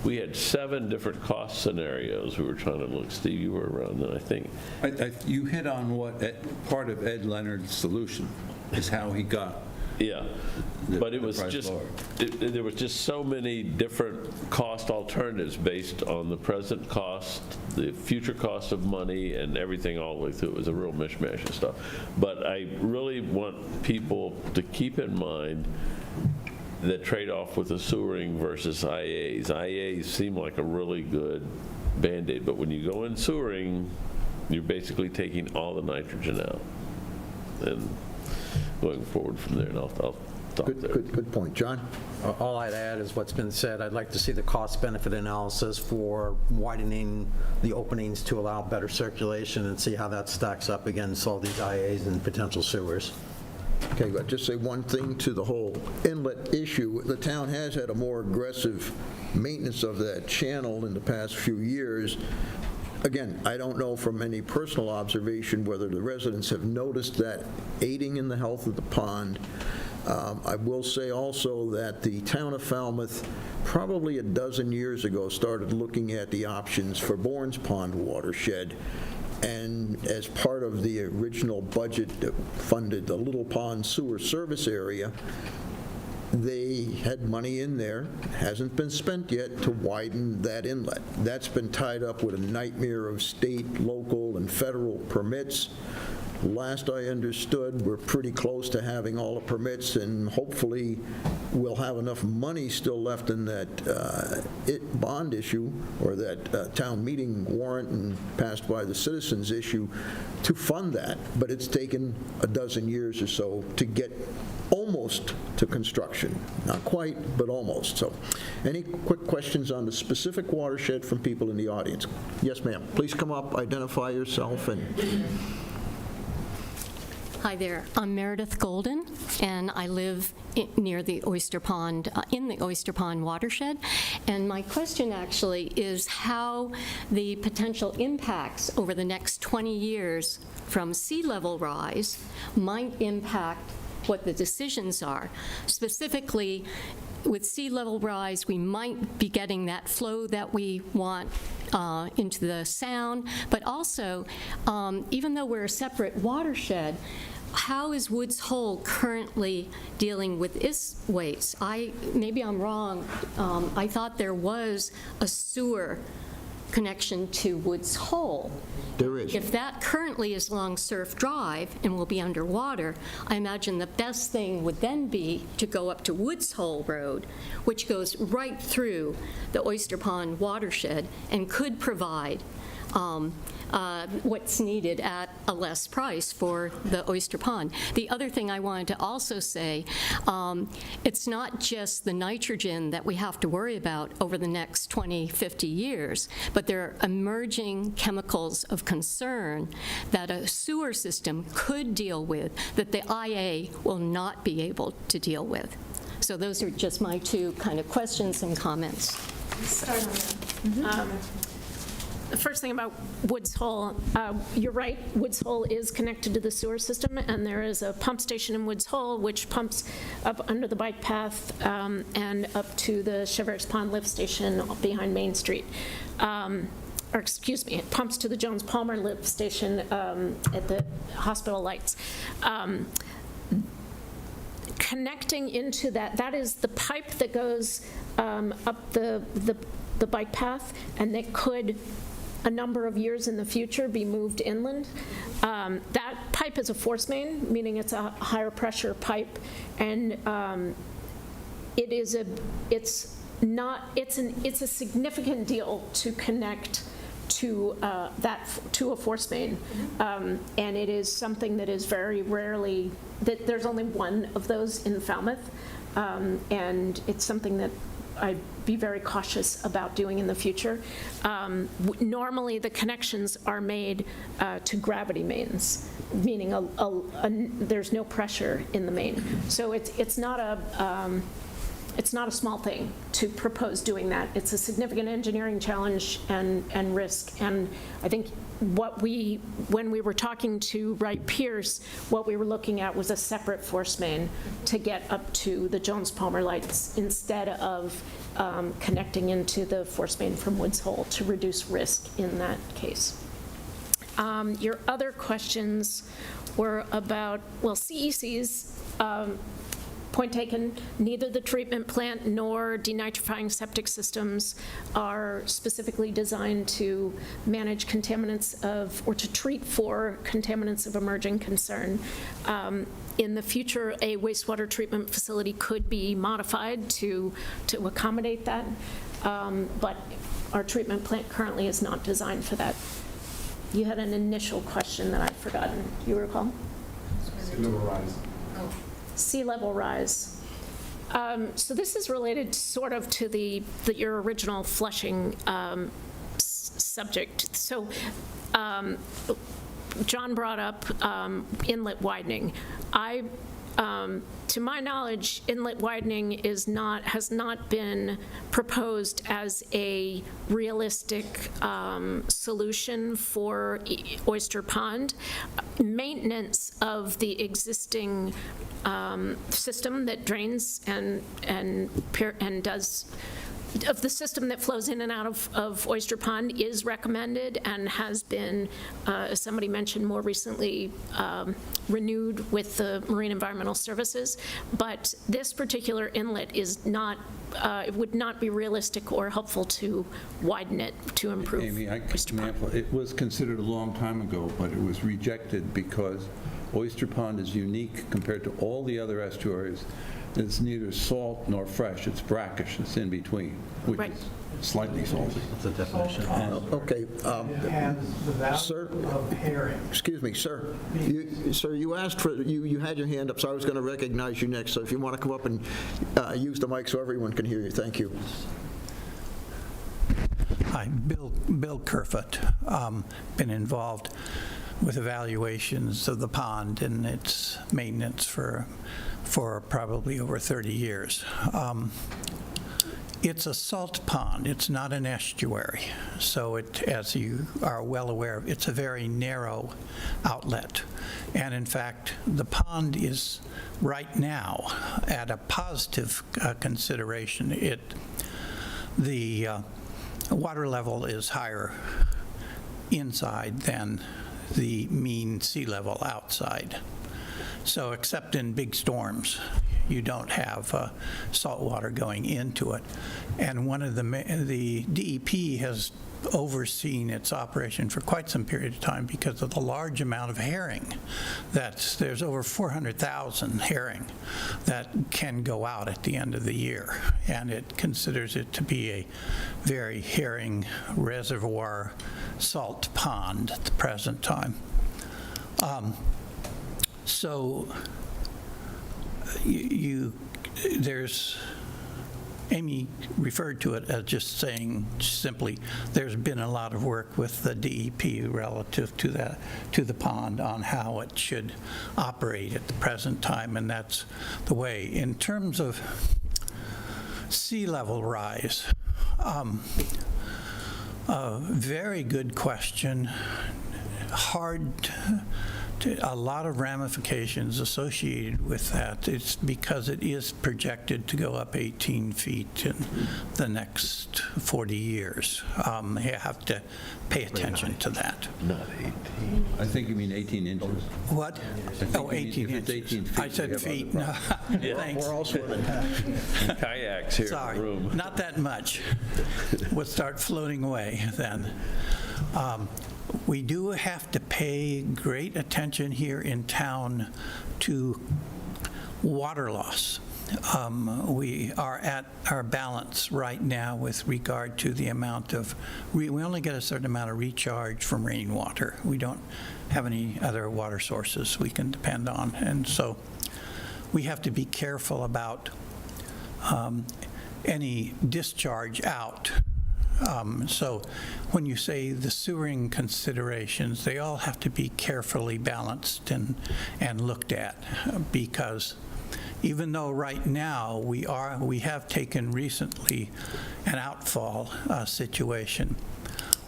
we had 7 different cost scenarios we were trying to look. Steve, you were around then, I think. You hit on what part of Ed Leonard's solution is how he got. Yeah, but it the was price just, lower. there was just so many different cost alternatives based on the present cost, the future cost of money, and everything all the way through. It was a real mishmash of stuff. But I really want people to keep in mind the trade-off with the sewering versus IAs. IAs seem like a really good Band-Aid, but when you go in sewering, you're basically taking all the nitrogen out. And going forward from there, and I'll thought Good, there. good point. John? All I'd add is what's been said. I'd like to see the cost-benefit analysis for widening the openings to allow better circulation and see how that stacks up against all these IAs and potential sewers. Okay, but just say one thing to the whole inlet issue. The town has had a more aggressive maintenance of that channel in the past few years. Again, I don't know from any personal observation whether the residents have noticed that aiding in the health of the pond. I will say also that the town of Falmouth, probably a dozen years ago, started looking at the options for Bourne's Pond watershed. And as part of the original budget that funded the Little Pond Sewer Service Area, they had money in there, hasn't been spent yet, to widen that inlet. That's been tied up with a nightmare of state, local, and federal permits. Last I understood, we're pretty close to having all the permits, and hopefully we'll have enough money still left in that bond issue, or that town meeting warrant and passed by the citizens issue, to fund that. But it's taken a dozen years or so to get almost to construction. Not quite, but almost. So, any quick questions on the specific watershed from people in the audience? Yes, ma'am. Please come up, identify yourself, and... Hi there. I'm Meredith Golden, and I live near the Oyster Pond, in the Oyster Pond watershed. And my question actually is how the potential impacts over the next 20 years from sea level rise might impact what the decisions are. Specifically, with sea level rise, we might be getting that flow that we want into the Sound, but also, even though we're a separate watershed, how is Woods Hole currently dealing with its waste? Maybe I'm wrong. I thought there was a sewer connection to Woods Hole. There is. If that currently is along Surf Drive and will be underwater, I imagine the best thing would then be to go up to Woods Hole Road, which goes right through the Oyster Pond watershed and could provide what's needed at a less price for the Oyster Pond. The other thing I wanted to also say, it's not just the nitrogen that we have to worry about over the next 20, 50 years, but there are emerging chemicals of concern that a sewer system could deal with that the IA will not be able to deal with. So those are just my two kind of questions and comments. Start on that. The first thing about Woods Hole, you're right, Woods Hole is connected to the sewer system, and there is a pump station in Woods Hole which pumps up under the bike path and up to the Cheverts Pond lift station behind Main Street. Or excuse me, it pumps to the Jones Palmer lift station at the hospital lights. Connecting into that is the pipe that goes up the bike path, and that could, a number of years in the future, be moved inland. That pipe is a force main, meaning it's a higher pressure pipe, and it's a significant deal to connect to a force main, and it is something that is very rarely, that there's only one of those in Falmouth, and it's something that I'd be very cautious about doing in the future. Normally, the connections are made to gravity mains, meaning there's no pressure in the main. So it's not a small thing to propose doing that. It's a significant engineering challenge and risk. And I think when we were talking to Wright Pierce, what we were looking at was a separate force main to get up to the Jones Palmer lights instead of connecting into the force main from Woods Hole to reduce risk in that case. Your other questions were about, well, CECs, point taken, neither the treatment plant nor denitrifying septic systems are specifically designed to manage contaminants or to treat for contaminants of emerging concern. In the future, a wastewater treatment facility could be modified to accommodate that, but our treatment plant currently is not designed for that. You had an initial question that I've forgotten. Do you recall? Sea level rise. Sea level rise. So this is related sort of to your original Flushing subject. So John brought up inlet widening. To my knowledge, inlet widening has not been proposed as a realistic solution for Oyster Pond. Maintenance of the existing system that drains and does of the system that flows in and out of Oyster Pond is recommended and has been, as somebody mentioned more recently, renewed with the Marine Environmental Services. But this particular inlet is not, it would not be realistic or helpful to widen it to improve Amy, Oyster Pond. it was considered a long time ago, but it was rejected because Oyster Pond is unique compared to all the other estuaries. It's neither salt nor fresh. It's brackish. It's in between, which Right. is slightly salty. That's the definition. Okay. Has the value Sir? of herring. Excuse me, sir. Sir, you asked for, you had your hand up, so I was going to recognize you next. So if you want to come up and use the mic so everyone can hear you. Thank you. Hi, Bill Kerfoot. Been involved with evaluations of the pond and its maintenance for probably over 30 years. It's a salt pond. It's not an estuary. So as you are well aware, it's a very narrow outlet. And in fact, the pond is right now at a positive consideration. The water level is higher inside than the mean sea level outside. So except in big storms, you don't have salt water going into it. And one of the DEP has overseen its operation for quite some period of time because of the large amount of herring. There's over 400,000 herring that can go out at the end of the year, and it considers it to be a very herring reservoir salt pond at the present time. So Amy referred to it as just saying simply, there's been a lot of work with the DEP relative to the pond on how it should operate at the present time, and that's the way. In terms of sea level rise, very good question. A lot of ramifications associated with that. It's because it is projected to go up 18 feet in the next 40 years. You have to pay attention to that. Not 18. I think you mean 18 inches. What? Oh, you mean 18 if it's inches. 18 feet, I you said have other feet. No. Thanks. We're all swimming. Kayaks here Sorry, in the room. not that much. We'll start floating away then. We do have to pay great attention here in town to water loss. We are at our balance right now with regard to the amount of, we only get a certain amount of recharge from rainwater. We don't have any other water sources we can depend on. And so we have to be careful about any discharge out. So when you say the sewering considerations, they all have to be carefully balanced and looked at, because even though right now we have taken recently an outfall situation,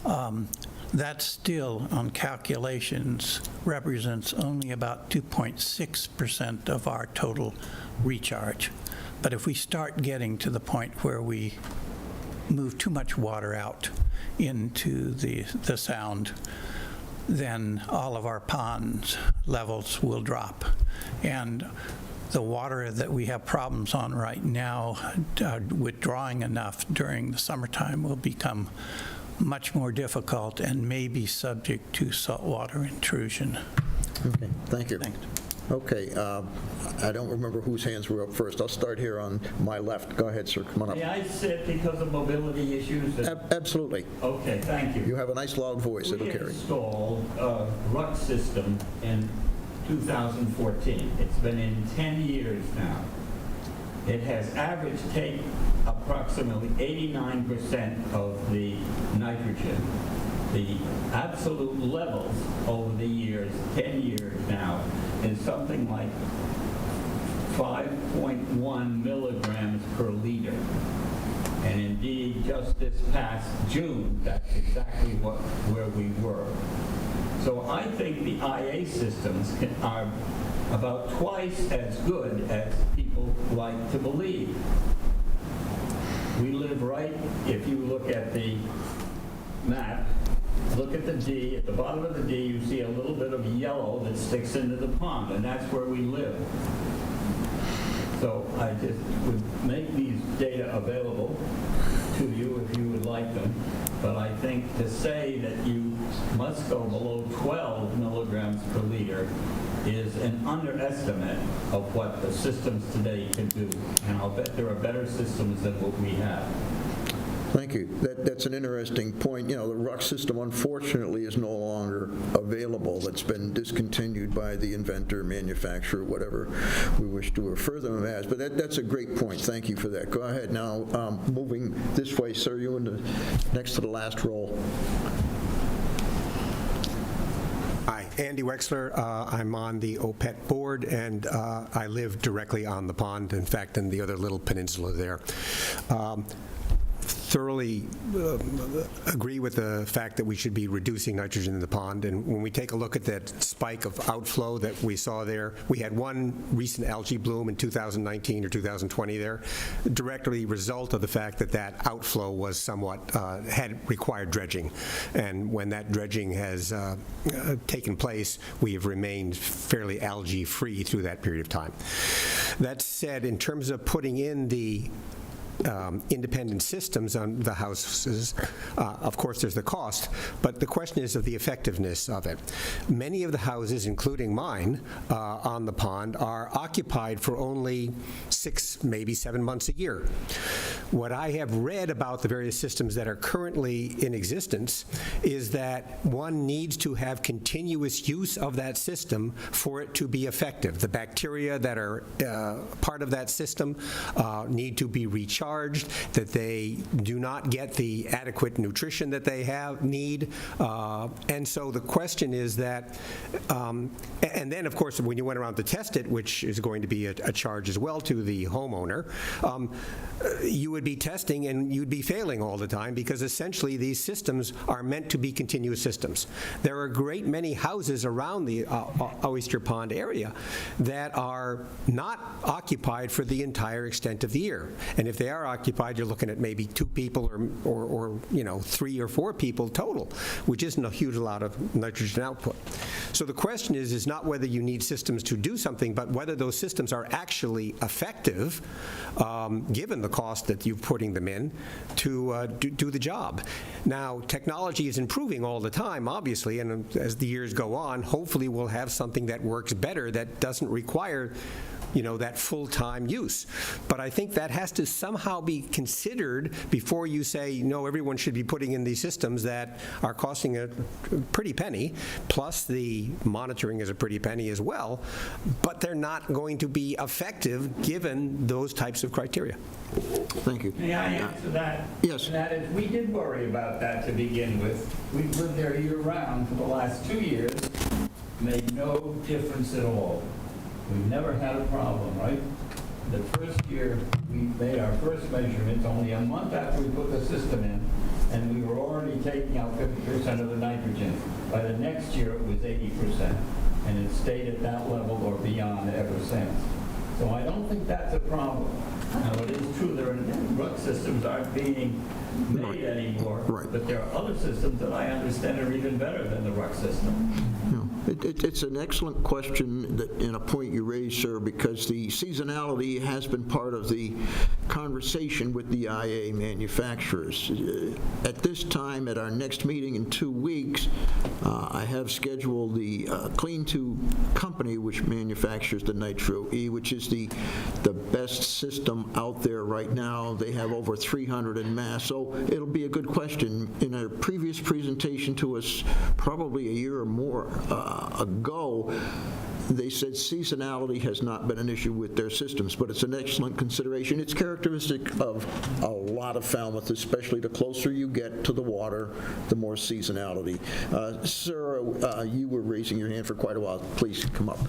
that still on calculations represents only about 2.6% of our total recharge. But if we start getting to the point where we move too much water out into the sound, then all of our pond levels will drop. And the water that we have problems on right now, withdrawing enough during the summertime, will become much more difficult and may be subject to saltwater intrusion. Okay, thank you. Thanks. Okay, I don't remember whose hands were up first. I'll start here on my left. Go ahead, sir. Come on up. May I sit because of mobility issues? Absolutely. Okay, thank you. You have a nice loud voice. It'll We carry. installed a RUC system in 2014. It's been in 10 years now. it has averaged take approximately 89% of the nitrogen. The absolute levels over the years, 10 years now, is something like 5.1 milligrams per liter. And indeed, just this past June, that's exactly where we were. So I think the IA systems are about twice as good as people like to believe. We live right, if you look at the map, look at the D, at the bottom of the D, you see a little bit of yellow that sticks into the pond, and that's where we live. So I just would make these data available to you if you would like them. But I think to say that you must go below 12 milligrams per liter is an underestimate of what the systems today can do. And I'll bet there are better systems than what we have. Thank you. That's an interesting point. You know, the RUC system, unfortunately, is no longer available. That's been discontinued by the inventor, manufacturer, whatever we wish to refer them as. But that's a great point. Thank you for that. Go ahead. Now, moving this way, sir, you next to the last roll. Hi, Andy Wexler. I'm on the OPET board, and I live directly on the pond, in fact, in the other little peninsula there. Thoroughly agree with the fact that we should be reducing nitrogen in the pond. And when we take a look at that spike of outflow that we saw there, we had one recent algae bloom in 2019 or 2020 there, directly result of the fact that that outflow was somewhat, had required dredging. And when that dredging has taken place, we have remained fairly algae-free through that period of time. That said, in terms of putting in the independent systems on the houses, of course there's the cost, but the question is of the effectiveness of it. Many of the houses, including mine, on the pond are occupied for only 6, maybe 7 months a year. What I have read about the various systems that are currently in existence is that one needs to have continuous use of that system for it to be effective. The bacteria that are part of that system need to be recharged, that they do not get the adequate nutrition that they need. And so the question is that, and then of course when you went around to test it, which is going to be a charge as well to the homeowner, you would be testing and you'd be failing all the time because essentially these systems are meant to be continuous systems. There are a great many houses around the Oyster Pond area that are not occupied for the entire extent of the year. And if they are occupied, you're looking at maybe 2 people or 3 or 4 people total, which isn't a huge lot of nitrogen output. So the question is not whether you need systems to do something, but whether those systems are actually effective, given the cost that you're putting them in to do the job. Now, technology is improving all the time, obviously, and as the years go on, hopefully we'll have something that works better that doesn't require that full-time use. But I think that has to somehow be considered before you say, no, everyone should be putting in these systems that are costing a pretty penny, plus the monitoring is a pretty penny as well, but they're not going to be effective given those types of criteria. Thank you. May I answer that? Yes. And that is, we did worry about that to begin with. We've lived there year-round for the last 2 years, made no difference at all. We've never had a problem, right? The first year, we made our first measurements only a month after we put the system in, and we were already taking out 50% of the nitrogen. By the next year, it was 80%, and it stayed at that level or beyond ever since. So I don't think that's a problem. Now, it is true there are RUC systems aren't being made anymore, but there are other systems that I understand are even better than the RUC system. It's an excellent question and a point you raised, sir, because the seasonality has been part of the conversation with the IA manufacturers. At this time, at our next meeting in 2 weeks, I have scheduled the Clean2 company, which manufactures the Nitro E, which is the best system out there right now. They have over 300 en masse, so it'll be a good question. In a previous presentation to us, probably a year or more ago, they said seasonality has not been an issue with their systems, but it's an excellent consideration. It's characteristic of a lot of Falmouth, especially the closer you get to the water, the more seasonality. Sir, you were raising your hand for quite a while. Please come up.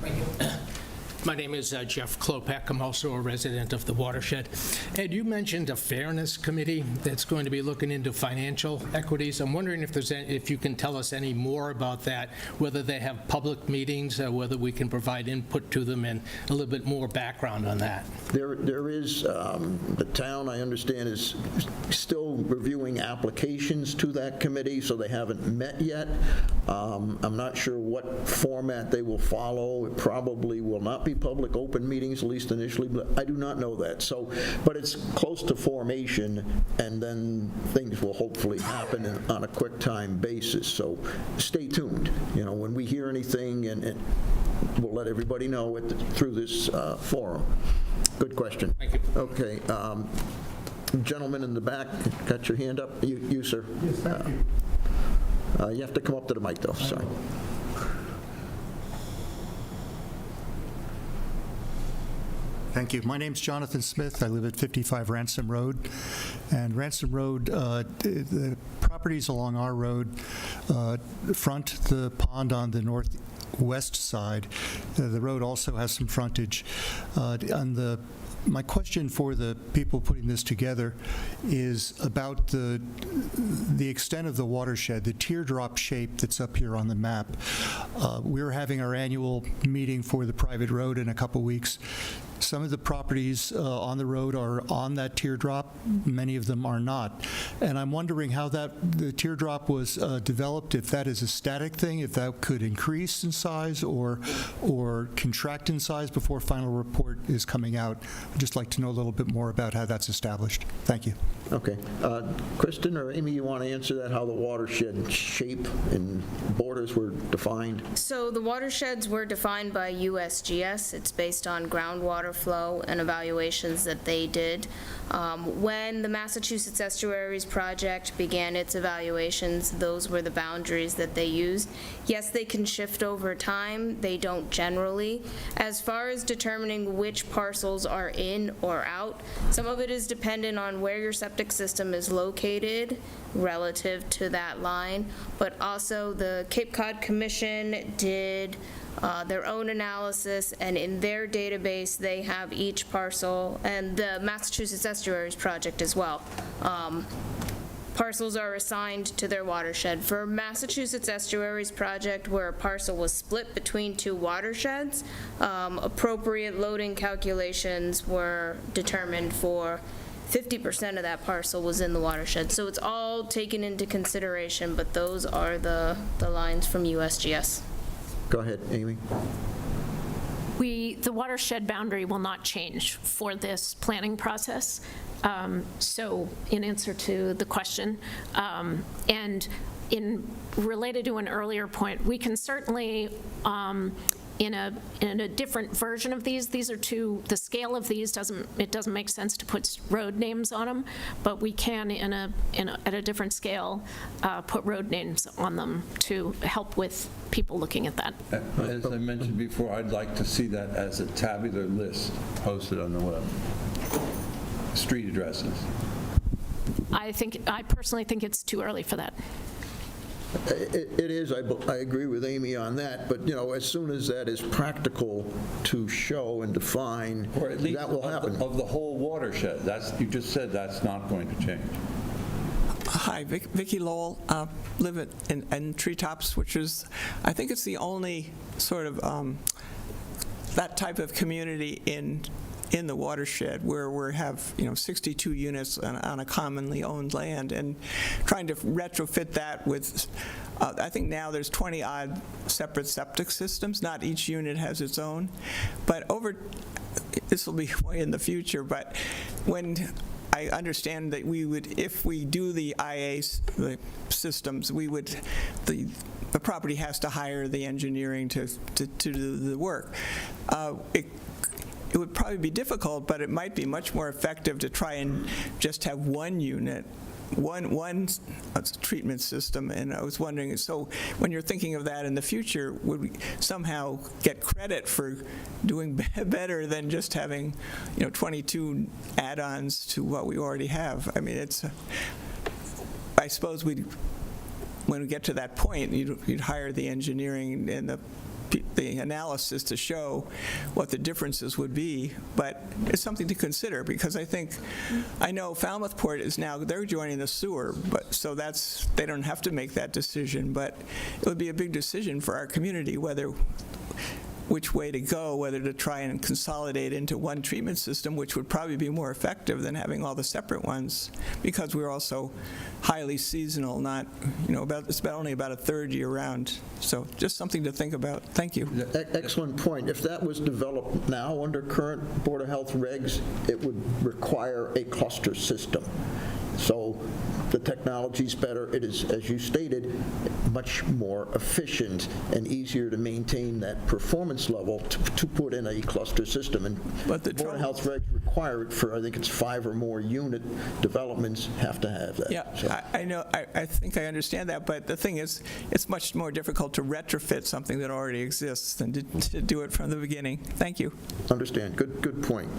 My name is Jeff Klopek. I'm also a resident of the watershed. Ed, you mentioned a fairness committee that's going to be looking into financial equities. I'm wondering if you can tell us any more about that, whether they have public meetings, whether we can provide input to them, and a little bit more background on that. There is, the town, I understand, is still reviewing applications to that committee, so they haven't met yet. I'm not sure what format they will follow. It probably will not be public open meetings, at least initially, but I do not know that. So, but it's close to formation, and then things will hopefully happen on a quick time basis. So stay tuned. You know, when we hear anything, and we'll let everybody know through this forum. Good question. Thank you. Okay. Gentleman in the back, got your hand up. You sir. Yes, thank you. You have to come up to the mic, though. Sorry. Thank you. My name's Jonathan Smith. I live at 55 Ransom Road. And Ransom Road, the properties along our road front the pond on the northwest side. The road also has some frontage. My question for the people putting this together is about the extent of the watershed, the teardrop shape that's up here on the map. We're having our annual meeting for the private road in a couple weeks. Some of the properties on the road are on that teardrop. Many of them are not. And I'm wondering how the teardrop was developed, if that is a static thing, if that could increase in size or contract in size before final report is coming out. I'd just like to know a little bit more about how that's established. Thank you. Okay. Kristen or Amy, you want to answer that, how the watershed shape and borders were defined? So the watersheds were defined by USGS. It's based on groundwater flow and evaluations that they did. When the Massachusetts Estuaries Project began its evaluations, those were the boundaries that they used. Yes, they can shift over time. They don't generally. As far as determining which parcels are in or out, some of it is dependent on where your septic system is located relative to that line, but also the Cape Cod Commission did their own analysis, and in their database, they have each parcel, and the Massachusetts Estuaries Project as well. Parcels are assigned to their watershed. For Massachusetts Estuaries Project, where a parcel was split between two watersheds, appropriate loading calculations were determined for 50% of that parcel was in the watershed. So it's all taken into consideration, but those are the lines from USGS. Go ahead, Amy. The watershed boundary will not change for this planning process. So in answer to the question, and related to an earlier point, we can certainly, in a different version of these are the scale of these doesn't make sense to put road names on them, but we can at a different scale put road names on them to help with people looking at that. As I mentioned before, I'd like to see that as a tabular list posted on the web. Street addresses. I personally think it's too early for that. It is. I agree with Amy on that, but, as soon as that is practical to show and define, or at least that will happen. Of the whole watershed. You just said that's not going to change. Hi, Vicki Lowell, live in Treetops, which is, I think it's the only sort of that type of community in the watershed where we have 62 units on a commonly owned land, and trying to retrofit that with I think now there's 20 odd separate septic systems. Not each unit has its own, but this will be way in the future, but when I understand that we would, if we do the IA the systems, the property has to hire the engineering to do the work. It would probably be difficult, but it might be much more effective to try and just have one unit one treatment system, and I was wondering, so when you're thinking of that in the future, would we somehow get credit for doing better than just having, 22 add-ons to what we already have? I mean, I suppose when we get to that point, you'd hire the engineering and the analysis to show what the differences would be, but it's something to consider, because I know Falmouth Port is now, they're joining the sewer, but so they don't have to make that decision, but it would be a big decision for our community which way to go, whether to try and consolidate into one treatment system, which would probably be more effective than having all the separate ones, because we're also highly seasonal, not, it's only about a third year round. So just something to think about. Thank you. Excellent point. If that was developed now under current Board of Health regs, it would require a cluster system. So the technology's better. It is, as you stated, much more efficient and easier to maintain that performance level to put in a cluster system. And but the Board of Health regs require it for, I think it's 5 or more unit developments have to have that. Yeah, so. I know. I think I understand that, but the thing is, it's much more difficult to retrofit something that already exists than to do it from the beginning. Thank you. Understand. Good point.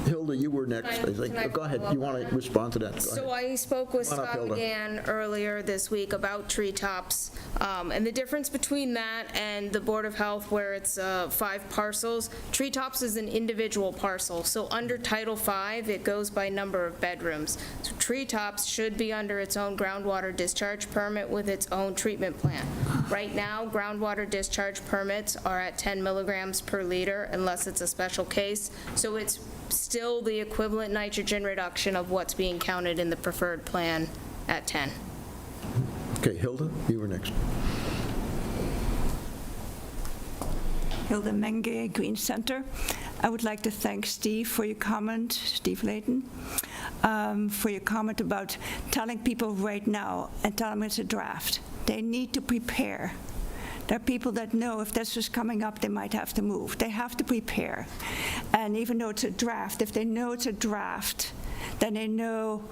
Hilda, you were next. I think. Go ahead. You want to respond to that? Go So ahead. I spoke with Come on up, Scott Hilda. McGann earlier this week about treetops, and the difference between that and the Board of Health, where it's 5 parcels. Treetops is an individual parcel, so under Title V, it goes by number of bedrooms. So treetops should be under its own groundwater discharge permit with its own treatment plant. Right now, groundwater discharge permits are at 10 milligrams per liter unless it's a special case, so it's still the equivalent nitrogen reduction of what's being counted in the preferred plan at 10. Okay, Hilda, you were next. Hilda Menge, Green Center. I would like to thank Steve for your comment, Steve Layton, for your comment about telling people right now and tell them it's a draft. They need to prepare. There are people that know if this is coming up, they might have to move. They have to prepare. And even though it's a draft, if they know it's a draft, then they know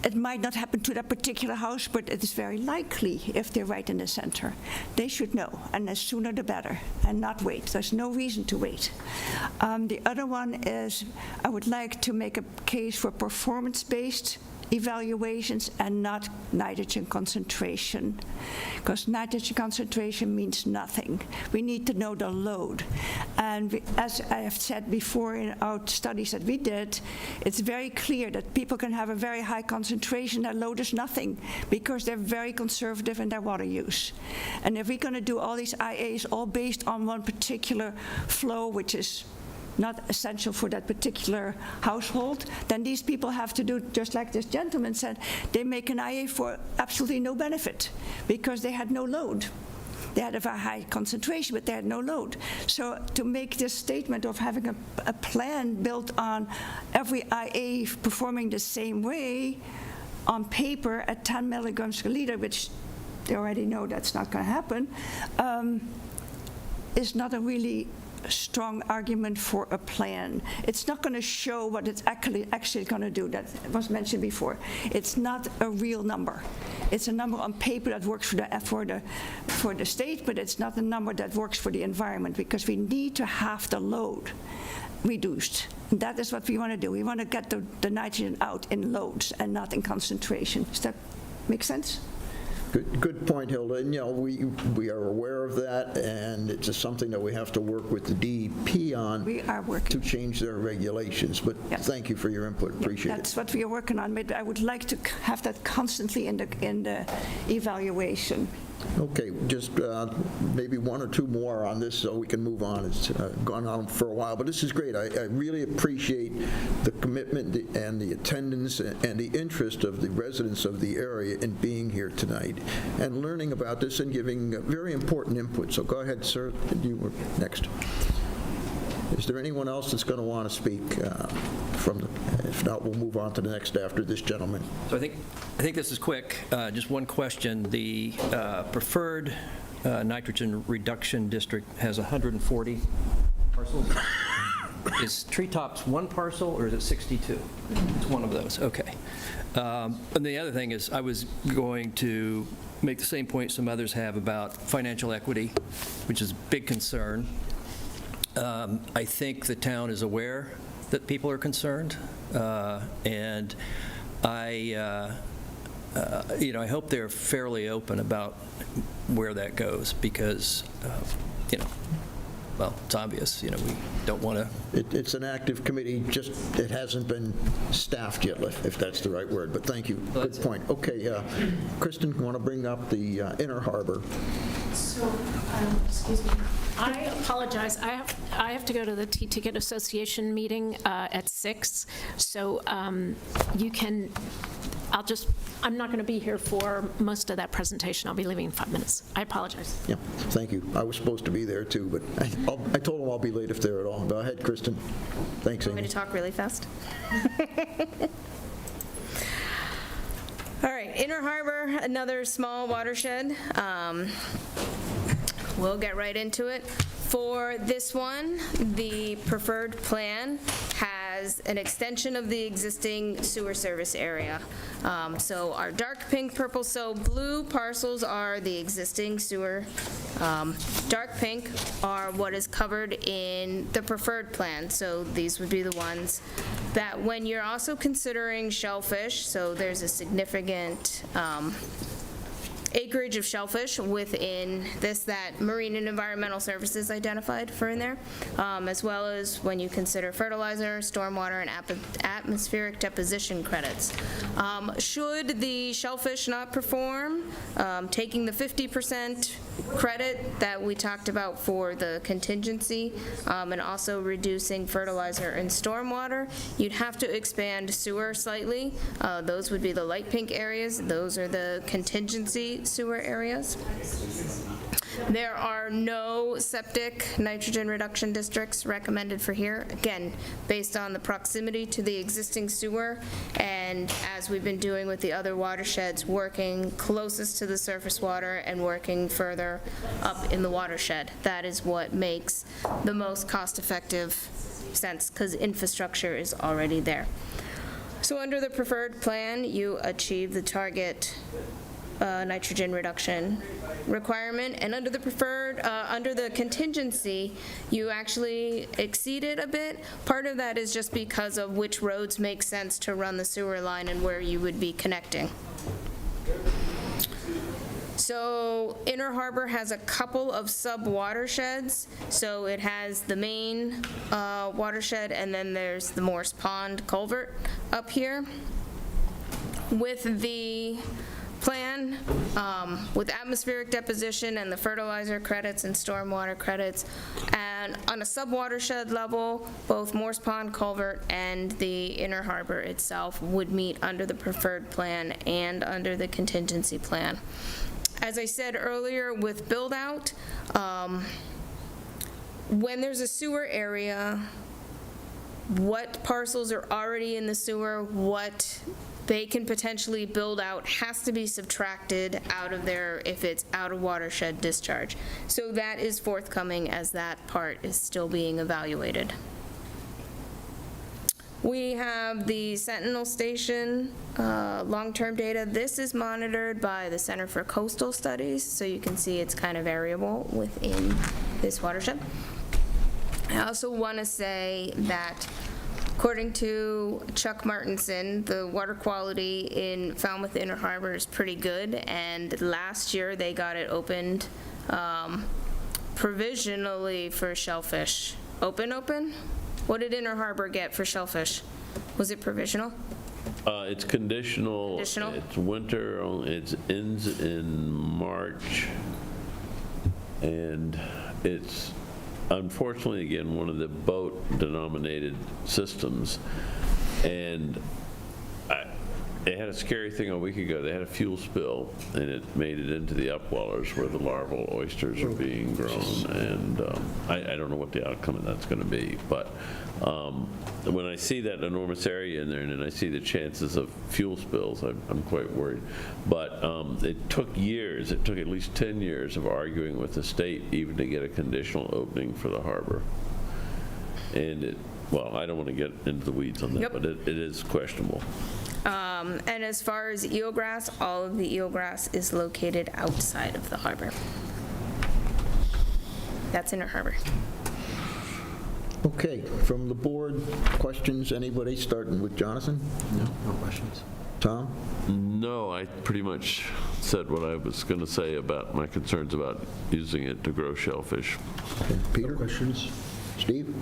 it might not happen to that particular house, but it is very likely if they're right in the center. They should know, and the sooner the better, and not wait. There's no reason to wait. The other one is I would like to make a case for performance-based evaluations and not nitrogen concentration, because nitrogen concentration means nothing. We need to know the load. And as I have said before in our studies that we did, it's very clear that people can have a very high concentration, their load is nothing, because they're very conservative in their water use. And if we're going to do all these IAs all based on one particular flow, which is not essential for that particular household, then these people have to do, just like this gentleman said, they make an IA for absolutely no benefit because they had no load. They had a very high concentration, but they had no load. So to make this statement of having a plan built on every IA performing the same way on paper at 10 milligrams per liter, which they already know that's not going to happen, is not a really strong argument for a plan. It's not going to show what it's actually going to do. That was mentioned before. It's not a real number. It's a number on paper that works for the state, but it's not a number that works for the environment, because we need to have the load reduced. And that is what we want to do. We want to get the nitrogen out in loads and not in concentration. Does that make sense? Good point, Hilda. And, we are aware of that, and it's just something that we have to work with the DEP on. We are working to change their regulations. But yes. Thank you for your input. Appreciate it. That's what we are working on. But I would like to have that constantly in the evaluation. Okay, just maybe 1 or 2 more on this so we can move on. It's gone on for a while, but this is great. I really appreciate the commitment and the attendance and the interest of the residents of the area in being here tonight and learning about this and giving very important input. So go ahead, sir. You were next. Is there anyone else that's going to want to speak if not, we'll move on to the next after this gentleman. So I think this is quick. Just one question. The preferred nitrogen reduction district has 140 parcels. is Treetops one parcel, or is it 62? It's one of those, okay. And the other thing is, I was going to make the same point some others have about financial equity, which is a big concern. I think the town is aware that people are concerned, and I hope they're fairly open about where that goes, because, well, it's obvious, we don't want to. It's an active committee, just it hasn't been staffed yet, if that's the right word, but thank you. Good point. Okay, Kristen, you want to bring up the Inner Harbor? So, excuse me. I apologize. I have to go to the T-Ticket Association meeting at 6, so you can. I'm not going to be here for most of that presentation. I'll be leaving in 5 minutes. I apologize. Yeah, thank you. I was supposed to be there too, but I told them I'll be late if they're at all. Go ahead, Kristen. Thanks, Amy. Want me to talk really fast? All right, Inner Harbor, another small watershed. We'll get right into it. For this one, the preferred plan has an extension of the existing sewer service area. So our dark pink, purple, so blue parcels are the existing sewer. Dark pink are what is covered in the preferred plan. So these would be the ones that when you're also considering shellfish, so there's a significant acreage of shellfish within this that Marine and Environmental Services identified for in there, as well as when you consider fertilizer, stormwater, and atmospheric deposition credits. Should the shellfish not perform, taking the 50% credit that we talked about for the contingency, and also reducing fertilizer and stormwater, you'd have to expand sewer slightly. Those would be the light pink areas. Those are the contingency sewer areas. There are no septic nitrogen reduction districts recommended for here, again, based on the proximity to the existing sewer, and as we've been doing with the other watersheds, working closest to the surface water and working further up in the watershed. That is what makes the most cost-effective sense, because infrastructure is already there. So under the preferred plan, you achieve the target nitrogen reduction requirement, and under the preferred, under the contingency, you actually exceed it a bit. Part of that is just because of which roads make sense to run the sewer line and where you would be connecting. So Inner Harbor has a couple of sub-watersheds. So it has the main watershed, and then there's the Morse Pond culvert up here. With the plan, with atmospheric deposition and the fertilizer credits and stormwater credits, and on a sub-watershed level, both Morse Pond culvert and the Inner Harbor itself would meet under the preferred plan and under the contingency plan. As I said earlier, with build-out, when there's a sewer area, what parcels are already in the sewer, what they can potentially build out has to be subtracted out of there if it's out of watershed discharge. So that is forthcoming as that part is still being evaluated. We have the Sentinel Station long-term data. This is monitored by the Center for Coastal Studies, so you can see it's kind of variable within this watershed. I also want to say that according to Chuck Martinson, the water quality in Falmouth Inner Harbor is pretty good, and last year they got it opened provisionally for shellfish. Open? What did Inner Harbor get for shellfish? Was it provisional? It's conditional. Conditional? It's winter, it ends in March, and it's unfortunately, again, one of the boat-denominated systems, and they had a scary thing a week ago. They had a fuel spill, and it made it into the upwellers where the larval oysters are being grown, and I don't know what the outcome of that's going to be, but when I see that enormous area in there, and then I see the chances of fuel spills, I'm quite worried. But it took years, it took at least 10 years of arguing with the state even to get a conditional opening for the harbor. And well, I don't want to get into the weeds on that, Yep. but it is questionable. And as far as eelgrass, all of the eelgrass is located outside of the harbor. That's Inner Harbor. Okay, from the board, questions, anybody, starting with Jonathan? No questions. Tom? No, I pretty much said what I was going to say about my concerns about using it to grow shellfish. Okay, Peter? Questions? Steve?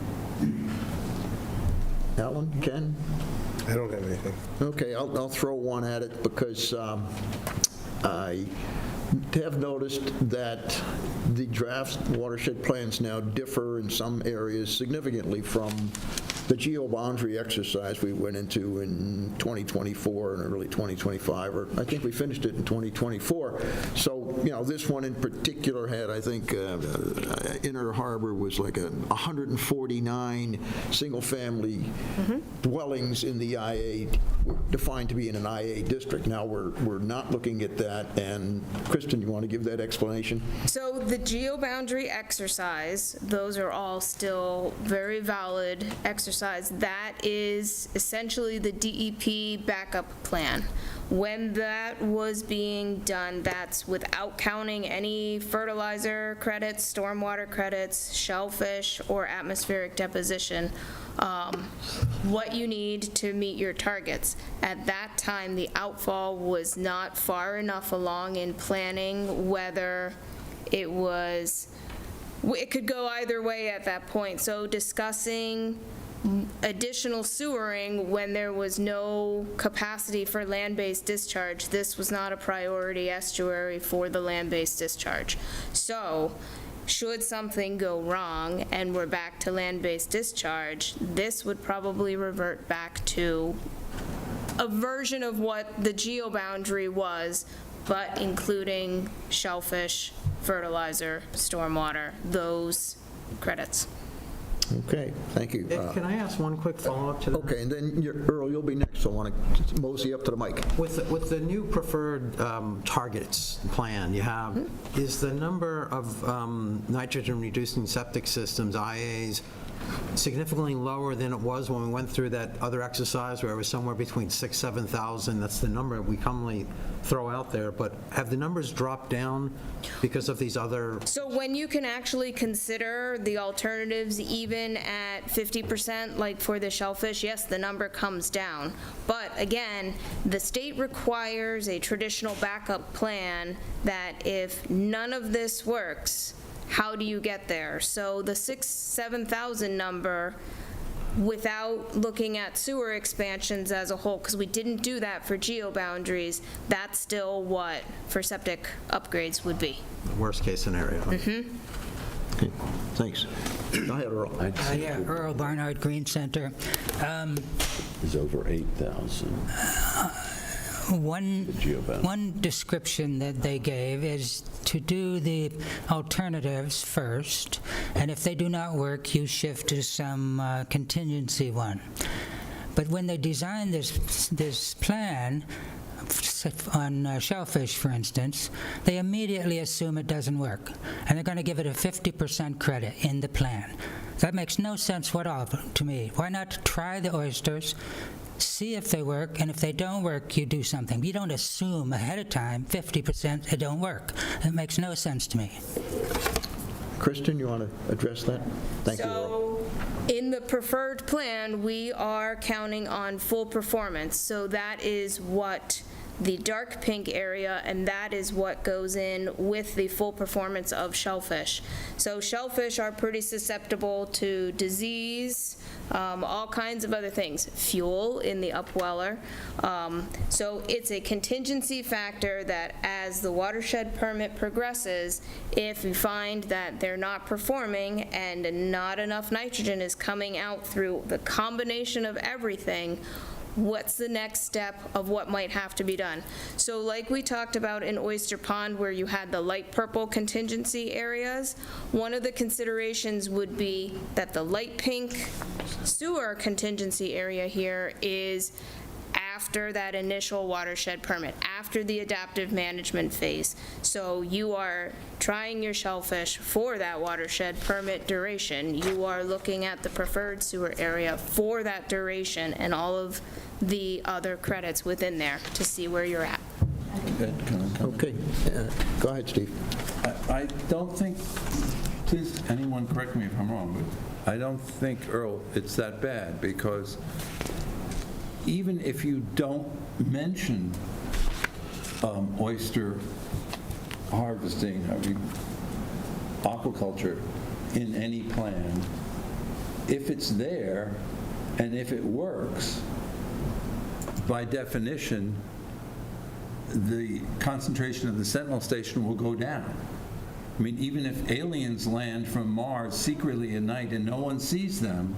Alan? Ken? I don't have anything. Okay, I'll throw one at it because I have noticed that the draft watershed plans now differ in some areas significantly from the geo-boundary exercise we went into in 2024 and early 2025, or I think we finished it in 2024. So, this one in particular had, I think, Inner Harbor was like 149 single-family dwellings in the IA, defined to be in an IA district. Now we're not looking at that, and Kristen, you want to give that explanation? So the geo-boundary exercise, those are all still very valid exercise. That is essentially the DEP backup plan. When that was being done, that's without counting any fertilizer credits, stormwater credits, shellfish, or atmospheric deposition. What you need to meet your targets. At that time, the outfall was not far enough along in planning whether it could go either way at that point. So discussing additional sewering when there was no capacity for land-based discharge, this was not a priority estuary for the land-based discharge. So should something go wrong and we're back to land-based discharge, this would probably revert back to a version of what the geo-boundary was, but including shellfish, fertilizer, stormwater, those credits. Okay, thank you. Can I ask one quick follow-up to that? Okay, and then Earl, you'll be next, so I want to mosey up to the mic. With the new preferred targets plan you have, is the number of nitrogen-reducing septic systems, IAs, significantly lower than it was when we went through that other exercise where it was somewhere between 6,000, 7,000? That's the number we commonly throw out there, but have the numbers dropped down because of these other? So when you can actually consider the alternatives even at 50%, like for the shellfish, yes, the number comes down. But again, the state requires a traditional backup plan that if none of this works, how do you get there? So the 7,000 number, without looking at sewer expansions as a whole, because we didn't do that for geo-boundaries, that's still what for septic upgrades would be. The worst-case scenario. Okay, thanks. Go ahead, Earl. Yeah, Earl Barnard, Green Center. It's over 8,000. One description that they gave is to do the alternatives first, and if they do not work, you shift to some contingency one. But when they design this plan on shellfish, for instance, they immediately assume it doesn't work, and they're going to give it a 50% credit in the plan. That makes no sense at all to me. Why not try the oysters, see if they work, and if they don't work, you do something. You don't assume ahead of time 50% they don't work. It makes no sense to me. Kristen, you want to address that? Thank you, Earl. In the preferred plan, we are counting on full performance. So that is what the dark pink area, and that is what goes in with the full performance of shellfish. So shellfish are pretty susceptible to disease, all kinds of other things, fuel in the upweller. So it's a contingency factor that as the watershed permit progresses, if we find that they're not performing and not enough nitrogen is coming out through the combination of everything, what's the next step of what might have to be done? So like we talked about in Oyster Pond where you had the light purple contingency areas, one of the considerations would be that the light pink sewer contingency area here is after that initial watershed permit, after the adaptive management phase. So you are trying your shellfish for that watershed permit duration. You are looking at the preferred sewer area for that duration and all of the other credits within there to see where you're at. Okay, go ahead, Steve. I don't think, please, anyone correct me if I'm wrong, but I don't think, Earl, it's that bad, because even if you don't mention oyster harvesting, aquaculture in any plan, if it's there and if it works, by definition, the concentration of the Sentinel station will go down. I mean, even if aliens land from Mars secretly at night and no one sees them,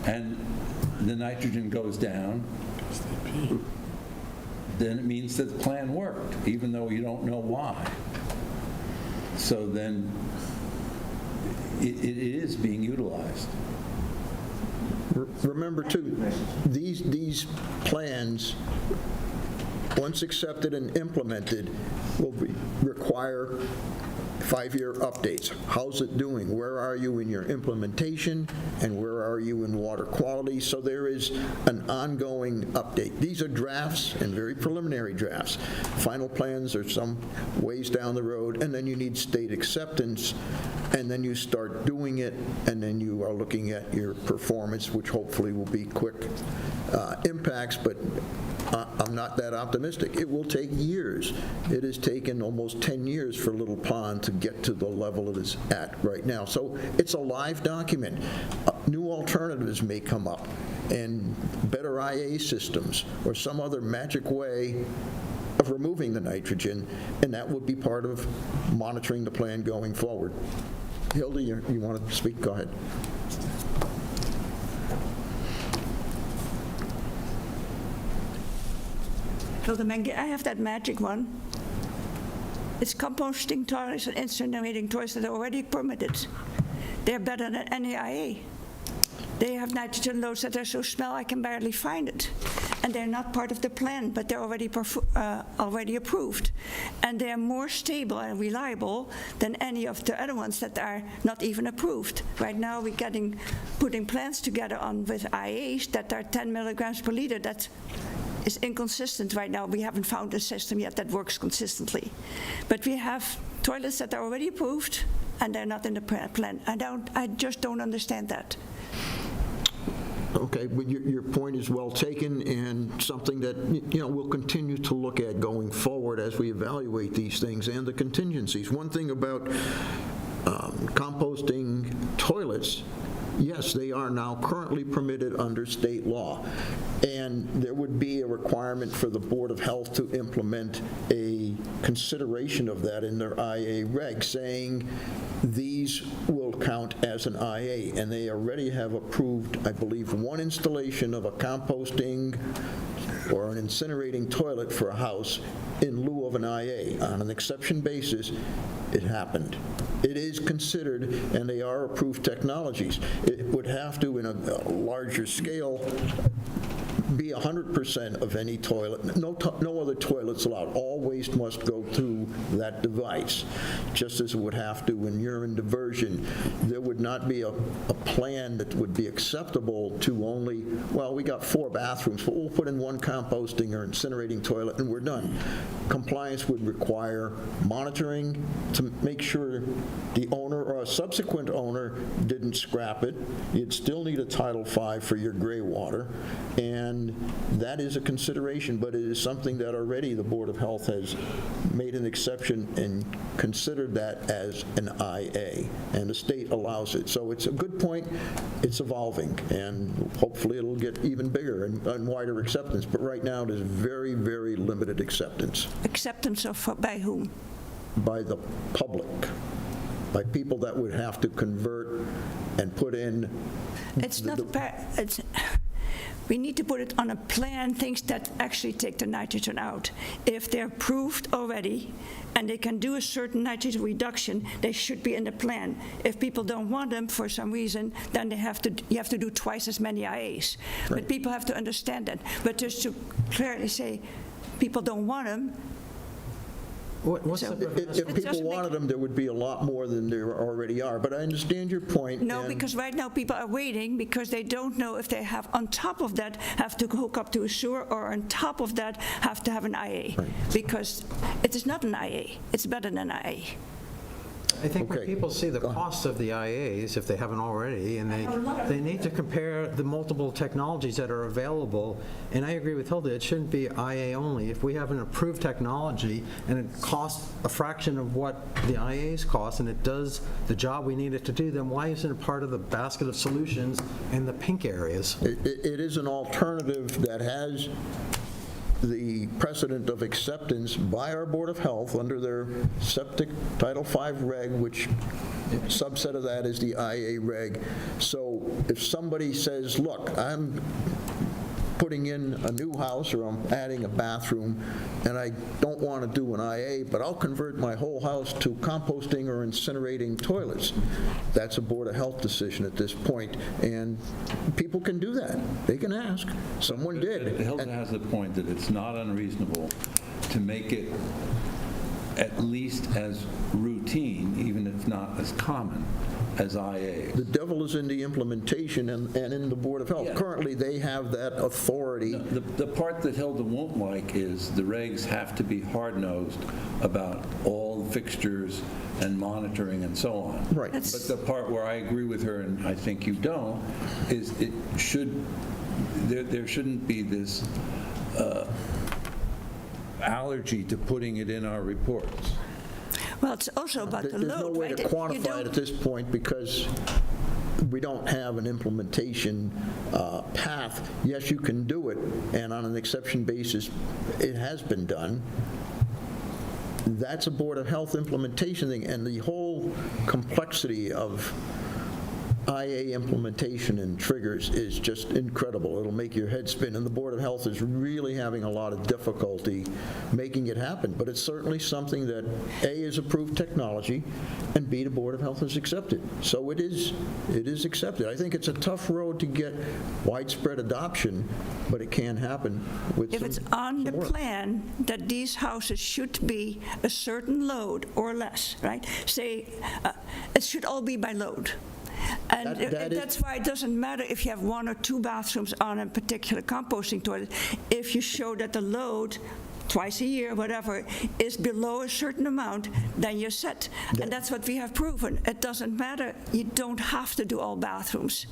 and the nitrogen goes down, then it means that the plan worked, even though you don't know why. So then it is being utilized. Remember, too, these plans, once accepted and implemented, will require 5-year updates. How's it doing? Where are you in your implementation? And where are you in water quality? So there is an ongoing update. These are drafts and very preliminary drafts. Final plans are some ways down the road, and then you need state acceptance, and then you start doing it, and then you are looking at your performance, which hopefully will be quick impacts, but I'm not that optimistic. It will take years. It has taken almost 10 years for Little Pond to get to the level it is at right now. So it's a live document. New alternatives may come up, and better IA systems or some other magic way of removing the nitrogen, and that would be part of monitoring the plan going forward. Hilda, you want to speak? Go ahead. Hilda Menge, I have that magic one. It's composting toilets and incinerating toilets that are already permitted. They're better than any IA. They have nitrogen loads that are so small I can barely find it. And they're not part of the plan, but they're already approved. And they're more stable and reliable than any of the other ones that are not even approved. Right now we're putting plans together with IAs that are 10 milligrams per liter. That is inconsistent right now. We haven't found a system yet that works consistently. But we have toilets that are already approved, and they're not in the plan. I just don't understand that. Okay, but your point is well taken, and something that we'll continue to look at going forward as we evaluate these things and the contingencies. One thing about composting toilets, yes, they are now currently permitted under state law, and there would be a requirement for the Board of Health to implement a consideration of that in their IA reg, saying these will count as an IA, and they already have approved, I believe, one installation of a composting or an incinerating toilet for a house in lieu of an IA. On an exception basis, it happened. It is considered, and they are approved technologies. It would have to, in a larger scale, be 100% of any toilet. No other toilets allowed. All waste must go through that device, just as it would have to in urine diversion. There would not be a plan that would be acceptable to only, well, we got 4 bathrooms, but we'll put in 1 composting or incinerating toilet and we're done. Compliance would require monitoring to make sure the owner or a subsequent owner didn't scrap it. You'd still need a Title V for your gray water, and that is a consideration, but it is something that already the Board of Health has made an exception and considered that as an IA, and the state allows it. So it's a good point. It's evolving, and hopefully it'll get even bigger and wider acceptance, but right now it is very, very limited acceptance. Acceptance by whom? By the public, by people that would have to convert and put in. It's not We need to put it on a plan, things that actually take the nitrogen out. If they're approved already and they can do a certain nitrogen reduction, they should be in the plan. If people don't want them for some reason, then you have to do twice as many IAs. Right. But people have to understand that. But just to clearly say people don't want them, If people wanted them, there would be a lot more than there already are, but I understand your point. no, and- because right now people are waiting because they don't know if they have, on top of that, have to hook up to a sewer, or on top of that, have to have an IA. Because it is not an IA, it's better than an IA. I think when Okay. people see the cost of the IAs, if they haven't already, and they need to compare the multiple technologies that are available, and I agree with Hilda, it shouldn't be IA only. If we have an approved technology and it costs a fraction of what the IAs cost and it does the job we need it to do, then why isn't it part of the basket of solutions in the pink areas? It is an alternative that has the precedent of acceptance by our Board of Health under their septic Title V reg, which subset of that is the IA reg. So if somebody says, look, I'm putting in a new house or I'm adding a bathroom and I don't want to do an IA, but I'll convert my whole house to composting or incinerating toilets. That's a Board of Health decision at this point, and people can do that. They can ask. Someone did. Hilda has the point that it's not unreasonable to make it at least as routine, even if not as common, as IA. The devil is in the implementation and in the Board of Health. Yeah. Currently, they have that authority. The part that Hilda won't like is the regs have to be hard-nosed about all fixtures and monitoring and so on. Right. But the part where I agree with her, and I think you don't, is there shouldn't be this allergy to putting it in our reports. Well, it's also about the There's no load, way right? to quantify it at this point because we don't have an implementation path. Yes, you can do it, and on an exception basis, it has been done. That's a Board of Health implementation thing, and the whole complexity of IA implementation and triggers is just incredible. It'll make your head spin, and the Board of Health is really having a lot of difficulty making it happen. But it's certainly something that, A, is approved technology, and B, the Board of Health has accepted. So it is accepted. I think it's a tough road to get widespread adoption, but it can happen with If it's on the plan that these houses should be a certain load or less, right? Say, it should all be by load. And that's why it doesn't matter if you have one or two bathrooms on a particular composting toilet. If you show that the load, twice a year, whatever, is below a certain amount, then you're set. And that's what we have proven. It doesn't matter. You don't have to do all bathrooms.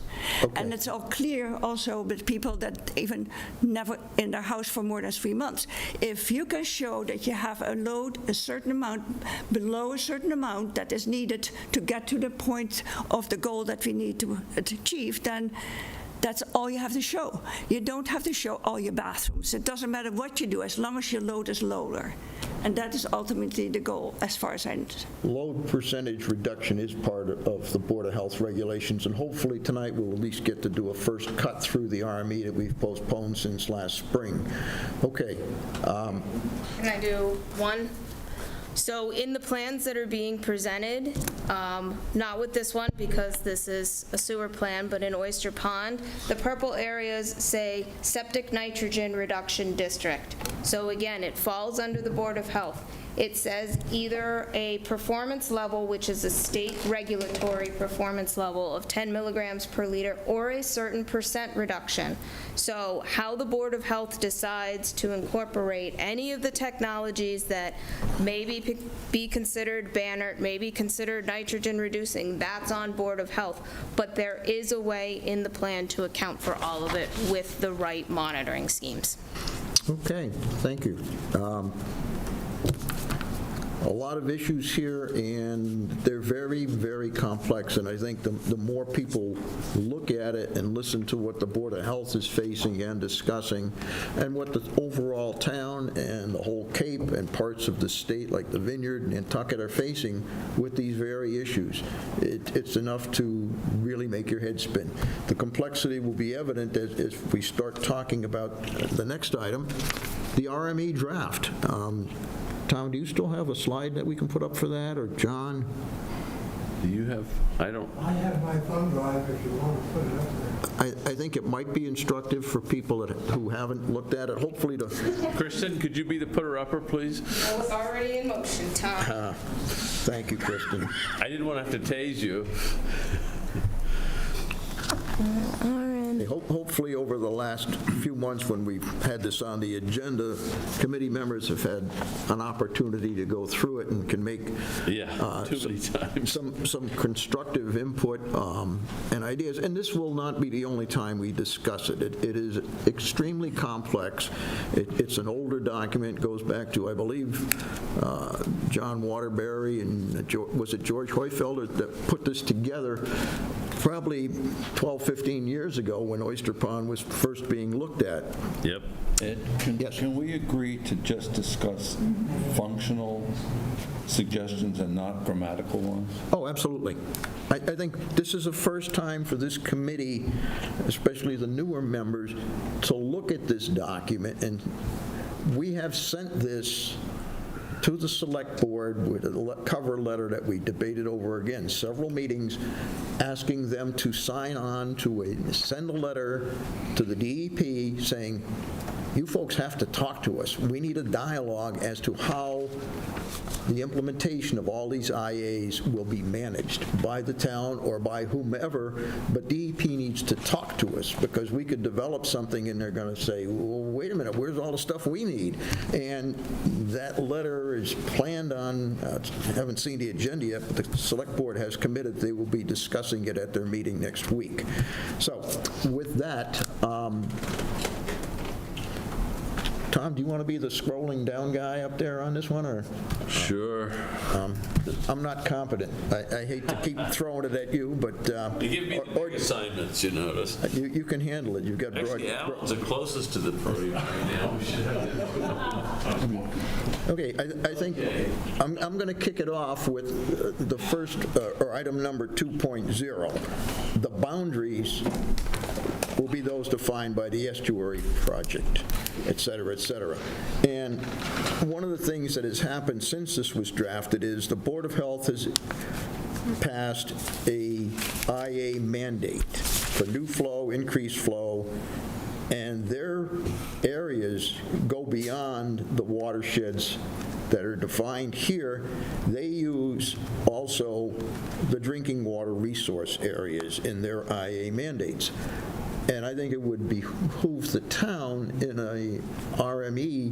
Okay. And it's all clear also with people that even never in their house for more than 3 months. If you can show that you have a load, a certain amount, below a certain amount that is needed to get to the point of the goal that we need to achieve, then that's all you have to show. You don't have to show all your bathrooms. It doesn't matter what you do as long as your load is lower. And that is ultimately the goal as far as I understand. Load percentage reduction is part of the Board of Health regulations, and hopefully tonight we'll at least get to do a first cut through the RME that we've postponed since last spring. Okay. Can I do one? So in the plans that are being presented, not with this one because this is a sewer plan, but in Oyster Pond, the purple areas say septic nitrogen reduction district. So again, it falls under the Board of Health. It says either a performance level, which is a state regulatory performance level of 10 milligrams per liter, or a certain % reduction. So how the Board of Health decides to incorporate any of the technologies that may be considered Bannert, may be considered nitrogen reducing, that's on Board of Health. But there is a way in the plan to account for all of it with the right monitoring schemes. Okay, thank you. a lot of issues here, and they're very, very complex, and I think the more people look at it and listen to what the Board of Health is facing and discussing, and what the overall town and the whole Cape and parts of the state, like the Vineyard and Nantucket, are facing with these very issues, it's enough to really make your head spin. The complexity will be evident as we start talking about the next item, the RME draft. Tom, do you still have a slide that we can put up for that, or John? Do you have, I don't. I have my thumb drive if you want to put it up there. I think it might be instructive for people who haven't looked at it, hopefully to... Kristen, could you be the putter-upper, please? That was already in motion, Tom. Thank you, Kristen. I didn't want to have to tase you. Hopefully, over the last few months when we've had this on the agenda, committee members have had an opportunity to go through it and can make some constructive input and ideas. And this will not be the only time we discuss it. It is extremely complex. It's an older document, goes back to, I believe, John Waterbury and was it George Hoyfelder that put this together probably 12, 15 years ago when Oyster Pond was first being looked at. Yep. Ed, can we agree to just discuss functional suggestions and not grammatical ones? Oh, absolutely. I think this is the first time for this committee, especially the newer members, to look at this document, and we have sent this to the select board with a cover letter that we debated over again, several meetings, asking them to sign on to send a letter to the DEP saying, you folks have to talk to us. We need a dialogue as to how the implementation of all these IAs will be managed by the town or by whomever, but DEP needs to talk to us, because we could develop something and they're going to say, well, wait a minute, where's all the stuff we need? And that letter is planned on, I haven't seen the agenda yet, but the select board has committed they will be discussing it at their meeting next week. So with that, Tom, do you want to be the scrolling down guy up there on this one, or? Sure. I'm not competent. I hate to keep throwing it at you, but... You give me the big assignments, you notice. You can handle it. You've got broad... Actually, Alan's the closest to the podium right now. We should have Okay, I think I'm going to kick it off with the first, or item number 2.0. The boundaries will be those defined by the estuary project, et cetera, et cetera. And one of the things that has happened since this was drafted is the Board of Health has passed a IA mandate for new flow, increased flow, and their areas go beyond the watersheds that are defined here. They use also the drinking water resource areas in their IA mandates. And I think it would behoove the town in a RME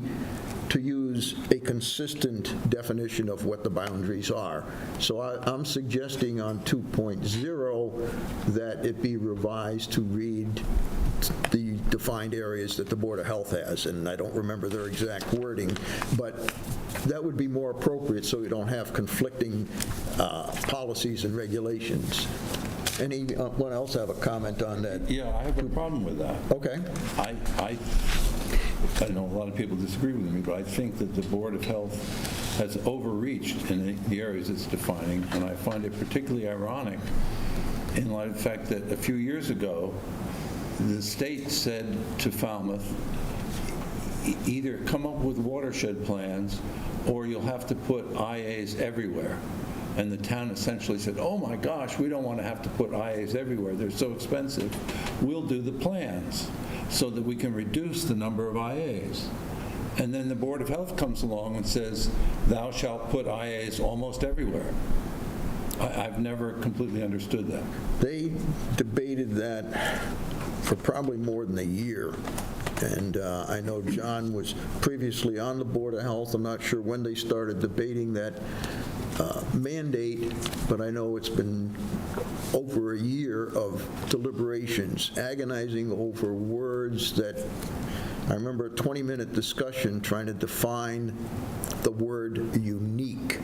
to use a consistent definition of what the boundaries are. So I'm suggesting on 2.0 that it be revised to read the defined areas that the Board of Health has, and I don't remember their exact wording, but that would be more appropriate so you don't have conflicting policies and regulations. Anyone else have a comment on that? Yeah, I have a problem with that. Okay. I know a lot of people disagree with me, but I think that the Board of Health has overreached in the areas it's defining, and I find it particularly ironic in light of the fact that a few years ago, the state said to Falmouth, either come up with watershed plans or you'll have to put IAs everywhere. And the town essentially said, oh my gosh, we don't want to have to put IAs everywhere. They're so expensive. We'll do the plans so that we can reduce the number of IAs. And then the Board of Health comes along and says, thou shalt put IAs almost everywhere. I've never completely understood that. They debated that for probably more than a year. And I know John was previously on the Board of Health. I'm not sure when they started debating that mandate, but I know it's been over a year of deliberations, agonizing over words that I remember a 20-minute discussion trying to define the word unique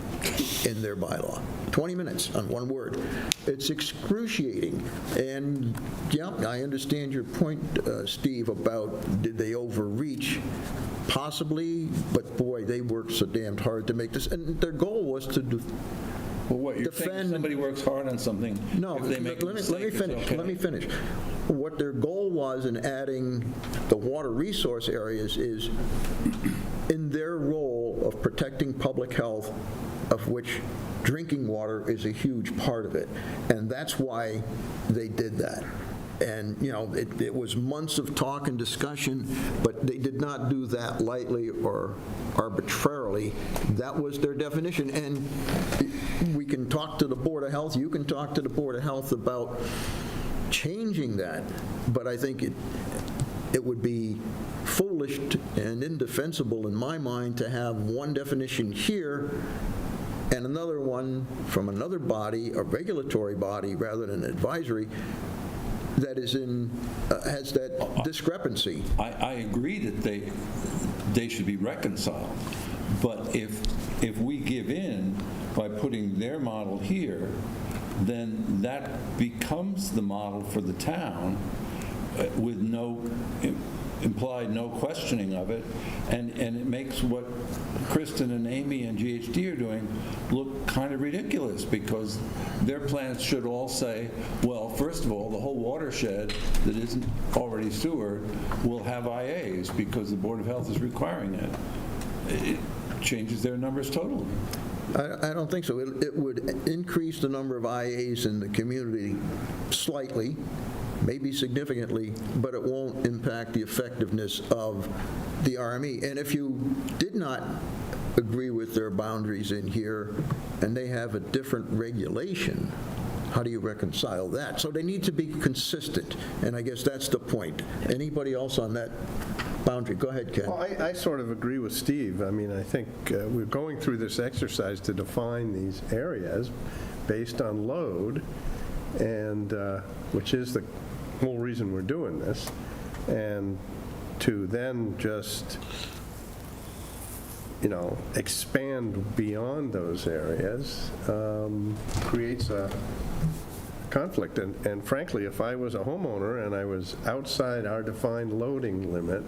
in their bylaw. 20 minutes on one word. It's excruciating. And, yeah, I understand your point, Steve, about did they overreach? Possibly, but boy, they worked so damned hard to make this. And their goal was to Well, what, you're saying if somebody works hard on something, no, if they make a let mistake, me finish. it's okay. Let me finish. What their goal was in adding the water resource areas is in their role of protecting public health, of which drinking water is a huge part of it. And that's why they did that. And, you know, it was months of talk and discussion, but they did not do that lightly or arbitrarily. That was their definition. And we can talk to the Board of Health, you can talk to the Board of Health about changing that, but I think it would be foolish and indefensible in my mind to have one definition here and another one from another body, a regulatory body rather than an advisory, that is has that discrepancy. I agree that they should be reconciled, but if we give in by putting their model here, then that becomes the model for the town with no implied no questioning of it, and it makes what Kristen and Amy and GHD are doing look kind of ridiculous, because their plans should all say, well, first of all, the whole watershed that isn't already sewered will have IAs because the Board of Health is requiring it. It changes their numbers totally. I don't think so. It would increase the number of IAs in the community slightly, maybe significantly, but it won't impact the effectiveness of the RME. And if you did not agree with their boundaries in here and they have a different regulation, how do you reconcile that? So they need to be consistent, and I guess that's the point. Anybody else on that boundary? Go ahead, Ken. Well, I sort of agree with Steve. I mean, I think we're going through this exercise to define these areas based on load, and which is the whole reason we're doing this, and to then just, you know, expand beyond those areas creates a conflict. And frankly, if I was a homeowner and I was outside our defined loading limit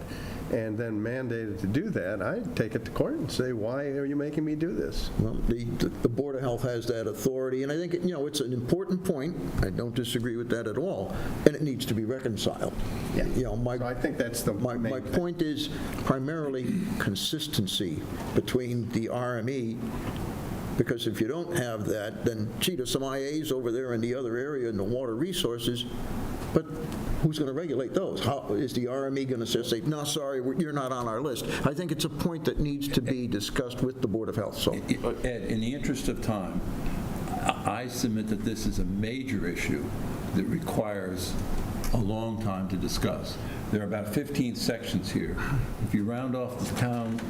and then mandated to do that, I'd take it to court and say, why are you making me do this? Well, the Board of Health has that authority, and I think, you know, it's an important point. I don't disagree with that at all, and it needs to be reconciled. Yeah. You know, So I think that's the my main point is primarily consistency between the RME, because if you don't have that, then, gee, there's some IAs over there in the other area in the water resources, but who's going to regulate those? How is the RME going to say, no, sorry, you're not on our list? I think it's a point that needs to be discussed with the Board of Health. So, Ed, in the interest of time, I submit that this is a major issue that requires a long time to discuss. There are about 15 sections here. If you round off the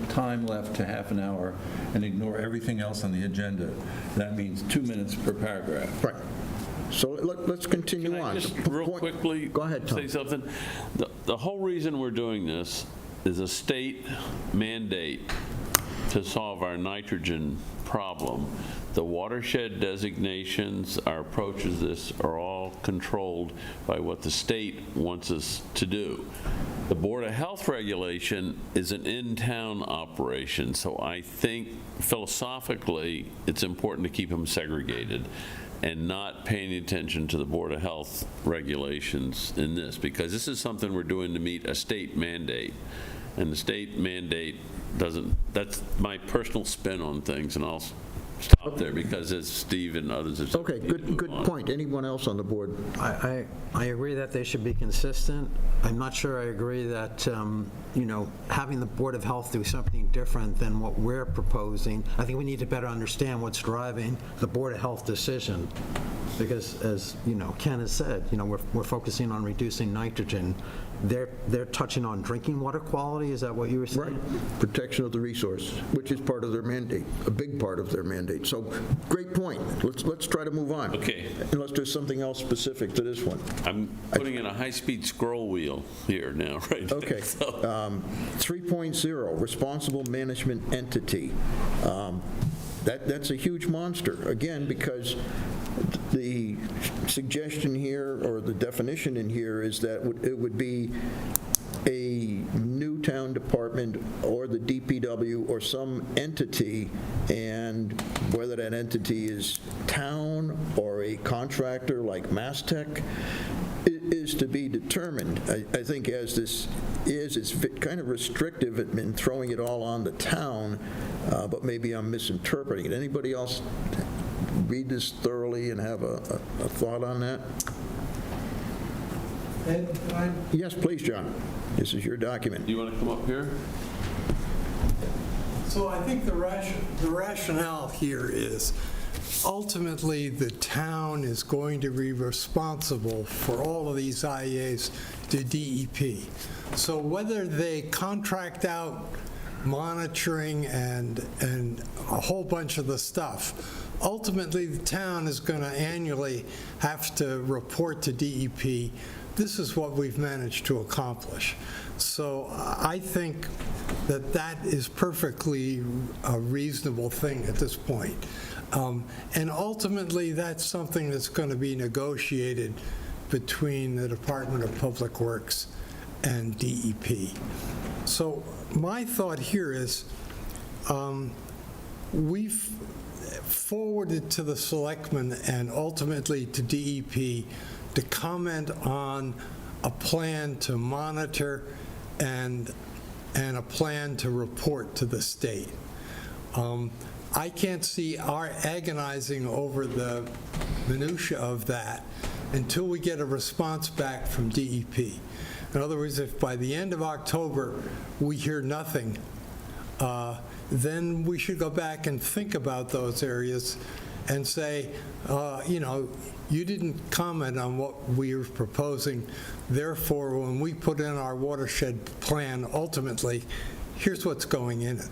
time left to half an hour and ignore everything else on the agenda, that means 2 minutes per paragraph. right. So let's continue Can I on. just real quickly Go ahead, Tom. say something? The whole reason we're doing this is a state mandate to solve our nitrogen problem. The watershed designations, our approach to this are all controlled by what the state wants us to do. The Board of Health regulation is an in-town operation, so I think philosophically it's important to keep them segregated and not paying attention to the Board of Health regulations in this, because this is something we're doing to meet a state mandate. And the state mandate doesn't, that's my personal spin on things, and I'll stop there because as Steve and others have said. Okay, good point. Anyone else on the board? I agree that they should be consistent. I'm not sure I agree that, you know, having the Board of Health do something different than what we're proposing. I think we need to better understand what's driving the Board of Health decision. Because as, you know, Ken has said, you know, we're focusing on reducing nitrogen. they're touching on drinking water quality, is that what you were saying? Right, protection of the resource, which is part of their mandate, a big part of their mandate. So, great point. Let's try to move on. Okay. Unless there's something else specific to this one. I'm putting in a high-speed scroll wheel here now, right? Okay. 3.0, responsible management entity. That's a huge monster, again, because the suggestion here, or the definition in here, is that it would be a new town department or the DPW or some entity, and whether that entity is town or a contractor like Mastech is to be determined. I think as this is, it's kind of restrictive in throwing it all on the town, but maybe I'm misinterpreting it. Anybody else read this thoroughly and have a thought on that? Ed, can I? Yes, please, John. This is your document. Do you want to come up here? So I think the rationale here is ultimately the town is going to be responsible for all of these IEAs to DEP. So whether they contract out monitoring and a whole bunch of the stuff, ultimately the town is going to annually have to report to DEP, this is what we've managed to accomplish. So I think that is perfectly a reasonable thing at this point. And ultimately, that's something that's going to be negotiated between the Department of Public Works and DEP. So my thought here is we've forwarded to the selectmen and ultimately to DEP to comment on a plan to monitor and a plan to report to the state. I can't see our agonizing over the minutia of that until we get a response back from DEP. In other words, if by the end of October we hear nothing, then we should go back and think about those areas and say, you didn't comment on what we were proposing. Therefore, when we put in our watershed plan, ultimately, here's what's going in it.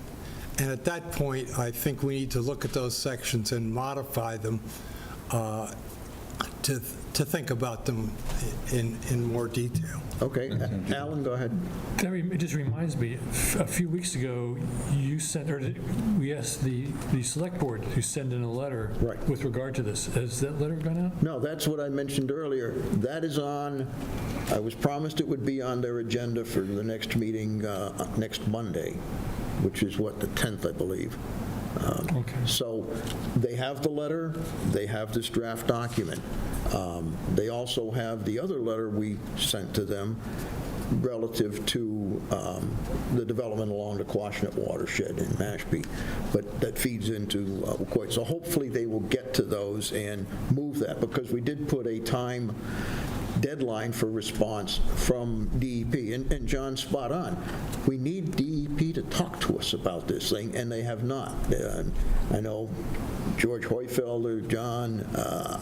And at that point, I think we need to look at those sections and modify them to think about them in more detail. Okay. Alan, go ahead. It just reminds me, a few weeks ago, you sent, or we asked the select board to send in a letter with regard to this. Has that letter gone out? No, that's what I mentioned earlier. That is on, I was promised it would be on their agenda for the next meeting next Monday, which is what, the 10th, I believe. Okay. So they have the letter, they have this draft document. They also have the other letter we sent to them relative to the development along the Quashnet watershed in Mashpee, but that feeds into quite. So hopefully they will get to those and move that, because we did put a time deadline for response from DEP. And John's spot on. We need DEP to talk to us about this thing, and they have not. I know George Hoyfelder, John,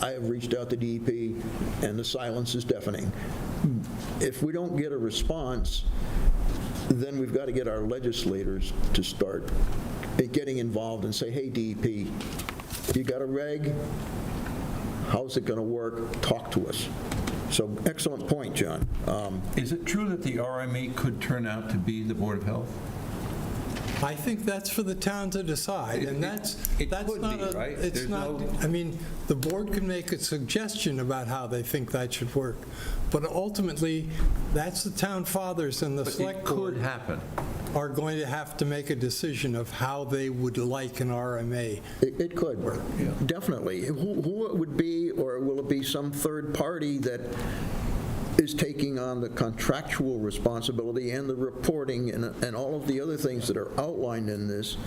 I have reached out to DEP, and the silence is deafening. If we don't get a response, then we've got to get our legislators to start getting involved and say, hey, DEP, you got a reg? How's it going to work? Talk to us. So excellent point, John. Is it true that the RME could turn out to be the Board of Health? I think that's for the town to decide, and that's not right? It's not. I mean, the board can make a suggestion about how they think that should work, but ultimately, that's the town fathers and the select board could happen. Are going to have to make a decision of how they would like an RMA. It could work, definitely. Who it would be, or will it be some third party that is taking on the contractual responsibility and the reporting and all of the other things that are outlined in this?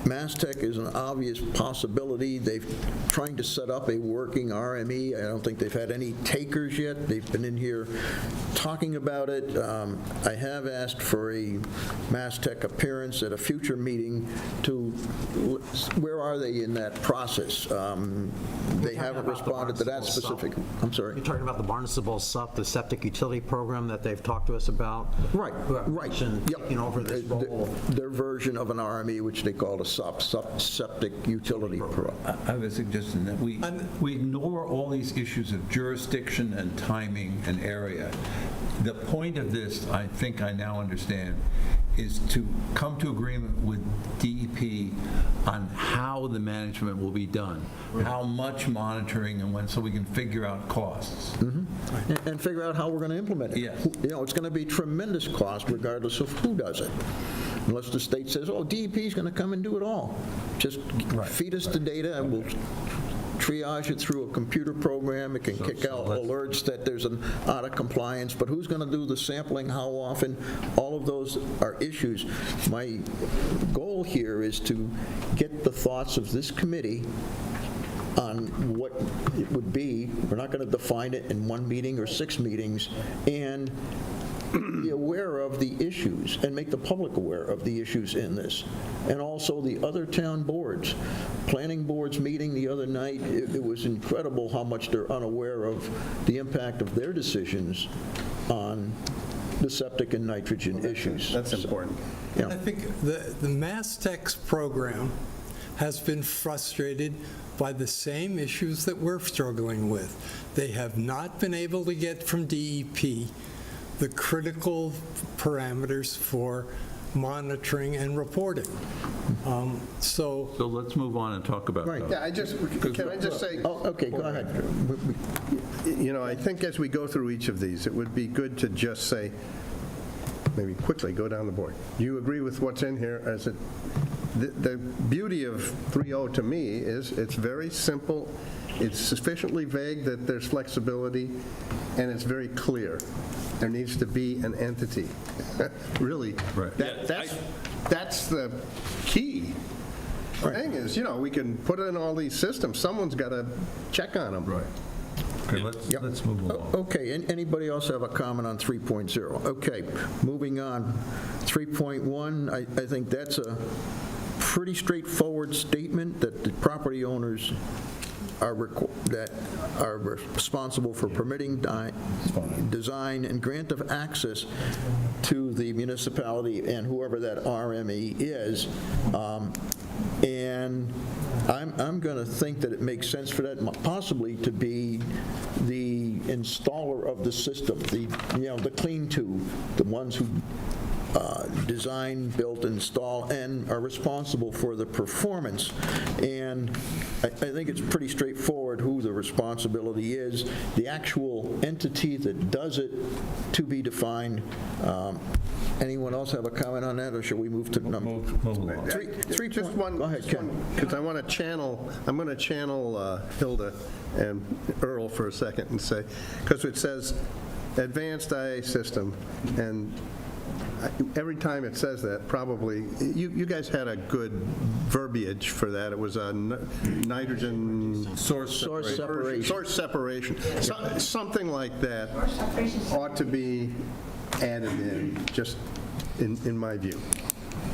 Mastech is an obvious possibility. They're trying to set up a working RME. I don't think they've had any takers yet. They've been in here talking about it. I have asked for a Mastech appearance at a future meeting to where are they in that process? They haven't responded to that specific, I'm sorry. You're talking about the Barnstable SUP, the septic utility program that they've talked to us about? Right. Taking over this role. Their version of an RME, which they call a SUP, Septic Utility Program. I was suggesting that we ignore all these issues of jurisdiction and timing and area. The point of this, I think I now understand, is to come to agreement with DEP on how the management will be done, how much monitoring and when, so we can figure out costs. And figure out how we're going to implement it. Yes. You know, it's going to be tremendous cost regardless of who does it. Unless the state says, oh, DEP is going to come and do it all. Just feed us the data and we'll triage it through a computer program. It can kick out alerts that there's an out of compliance, but who's going to do the sampling, how often? All of those are issues. My goal here is to get the thoughts of this committee on what it would be. We're not going to define it in one meeting or 6 meetings, and be aware of the issues and make the public aware of the issues in this. And also the other town boards. Planning board's meeting the other night, it was incredible how much they're unaware of the impact of their decisions on the septic and nitrogen issues. That's important. I think the MassTech's program has been frustrated by the same issues that we're struggling with. They have not been able to get from DEP the critical parameters for monitoring and reporting. So let's move on and talk about those. Yeah, can I just say? Oh, okay, go ahead. You know, I think as we go through each of these, it would be good to just say, maybe quickly go down the board. Do you agree with what's in here? The beauty of 3.0 to me is it's very simple, it's sufficiently vague that there's flexibility, and it's very clear. There needs to be an entity. Really, that's the key. Thing is, you know, we can put in all these systems. Someone's got to check on them. Right. Okay, let's move along. Okay, anybody else have a comment on 3.0? Okay, moving on. 3.1, I think that's a pretty straightforward statement that the property owners that are responsible for permitting, design, and grant of access to the municipality and whoever that RME is. And I'm going to think that it makes sense for that possibly to be the installer of the system, the clean-to, the ones who design, build, install, and are responsible for the performance. And I think it's pretty straightforward who the responsibility is. The actual entity that does it to be defined. Anyone else have a comment on that, or should we move to number? Move along. Just one. Go ahead, Ken. Because I'm going to channel Hilda and Earl for a second and say, because it says advanced IA system, and every time it says that, probably, you guys had a good verbiage for that. It was a nitrogen source separation. Something like that ought to be added in, just in my view.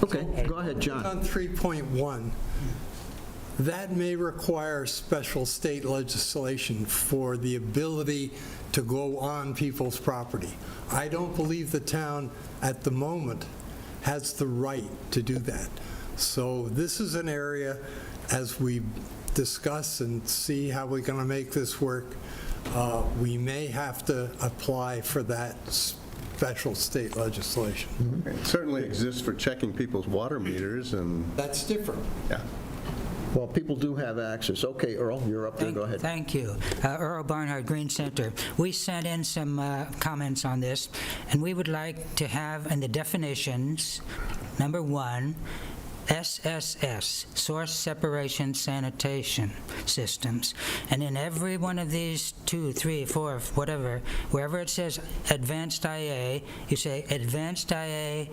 Okay, go ahead, John. on 3.1, that may require special state legislation for the ability to go on people's property. I don't believe the town at the moment has the right to do that. So this is an area, as we discuss and see how we're going to make this work, we may have to apply for that special state legislation. It certainly exists for checking people's water meters, and that's different. Yeah. Well, people do have access. Okay, Earl, you're up there. Go ahead. Thank you. Earl Barnhart, Green Center. We sent in some comments on this, and we would like to have in the definitions, number 1, SSS, Source Separation Sanitation Systems. And in every one of these 2, 3, 4, whatever, wherever it says Advanced IA, you say Advanced IA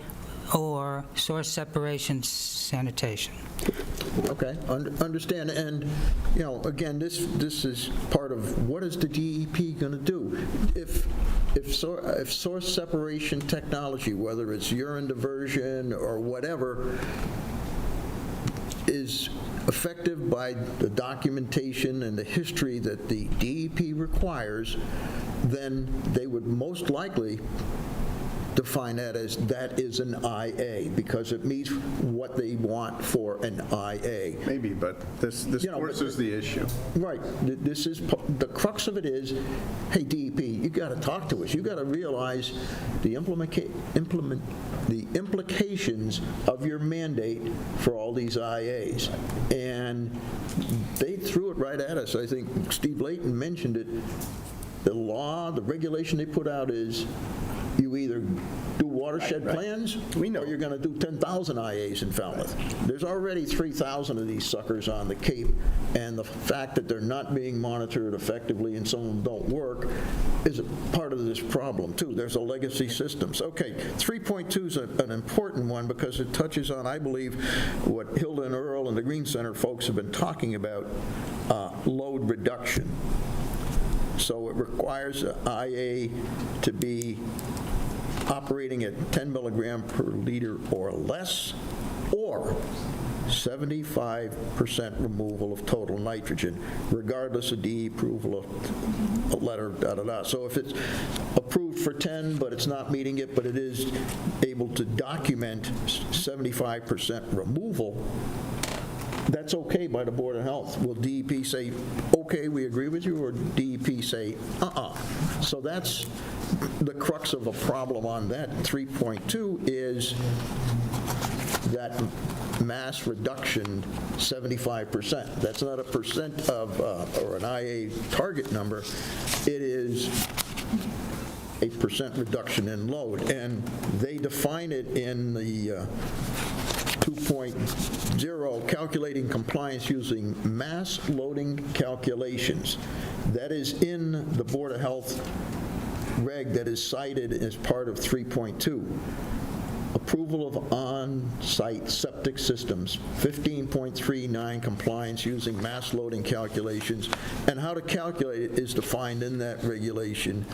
or Source Separation Sanitation. Okay, understand. And, you know, again, this is part of what is the DEP going to do? If source separation technology, whether it's urine diversion or whatever, is effective by the documentation and the history that the DEP requires, then they would most likely define that as that is an IA, because it meets what they want for an IA. Maybe, but this forces the issue. Right. This is, the crux of it is, hey, DEP, you got to talk to us. You got to realize the implications of your mandate for all these IAs. And they threw it right at us. I think Steve Layton mentioned it. The law, the regulation they put out is you either do watershed plans or you're going to do 10,000 IAs in Falmouth. There's already 3,000 of these suckers on the Cape, and the fact that they're not being monitored effectively and some of them don't work is a part of this problem, too. There's a legacy systems. Okay, 3.2 is an important one because it touches on, I believe, what Hilda and Earl and the Green Center folks have been talking about, load reduction. So it requires an IA to be operating at 10 milligram per liter or less, or 75% removal of total nitrogen, regardless of DE approval of a letter, da-da-da. So if it's approved for 10, but it's not meeting it, but it is able to document 75% removal, that's okay by the Board of Health. Will DEP say, okay, we agree with you, or DEP say, So that's the crux of a problem on that. 3.2 is that mass reduction, 75%. That's not a percent of, or an IA target number. It is a percent reduction in load. And they define it in the 2.0, calculating compliance using mass loading calculations. That is in the Board of Health reg that is cited as part of 3.2. Approval of on-site septic systems, 15.39 compliance using mass loading calculations, and how to calculate it is defined in that regulation.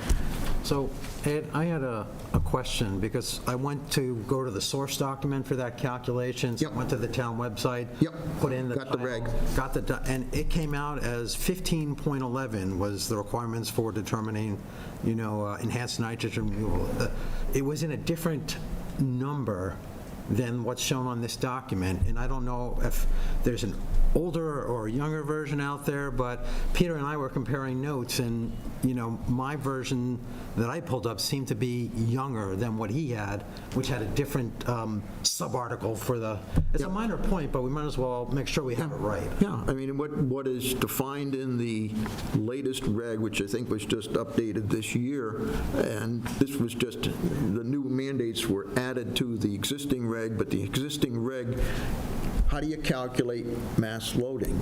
So, Ed, I had a question, because I went to go to the source document for that calculations, went to the town website, put in the Got the reg. and it came out as 15.11 was the requirements for determining, enhanced nitrogen removal. It was in a different number than what's shown on this document, and I don't know if there's an older or younger version out there, but Peter and I were comparing notes, and my version that I pulled up seemed to be younger than what he had, which had a different sub-article for the, it's a minor point, but we might as well make sure we have it right. Yeah, I mean, what is defined in the latest reg, which I think was just updated this year, and this was just, the new mandates were added to the existing reg, but the existing reg, how do you calculate mass loading?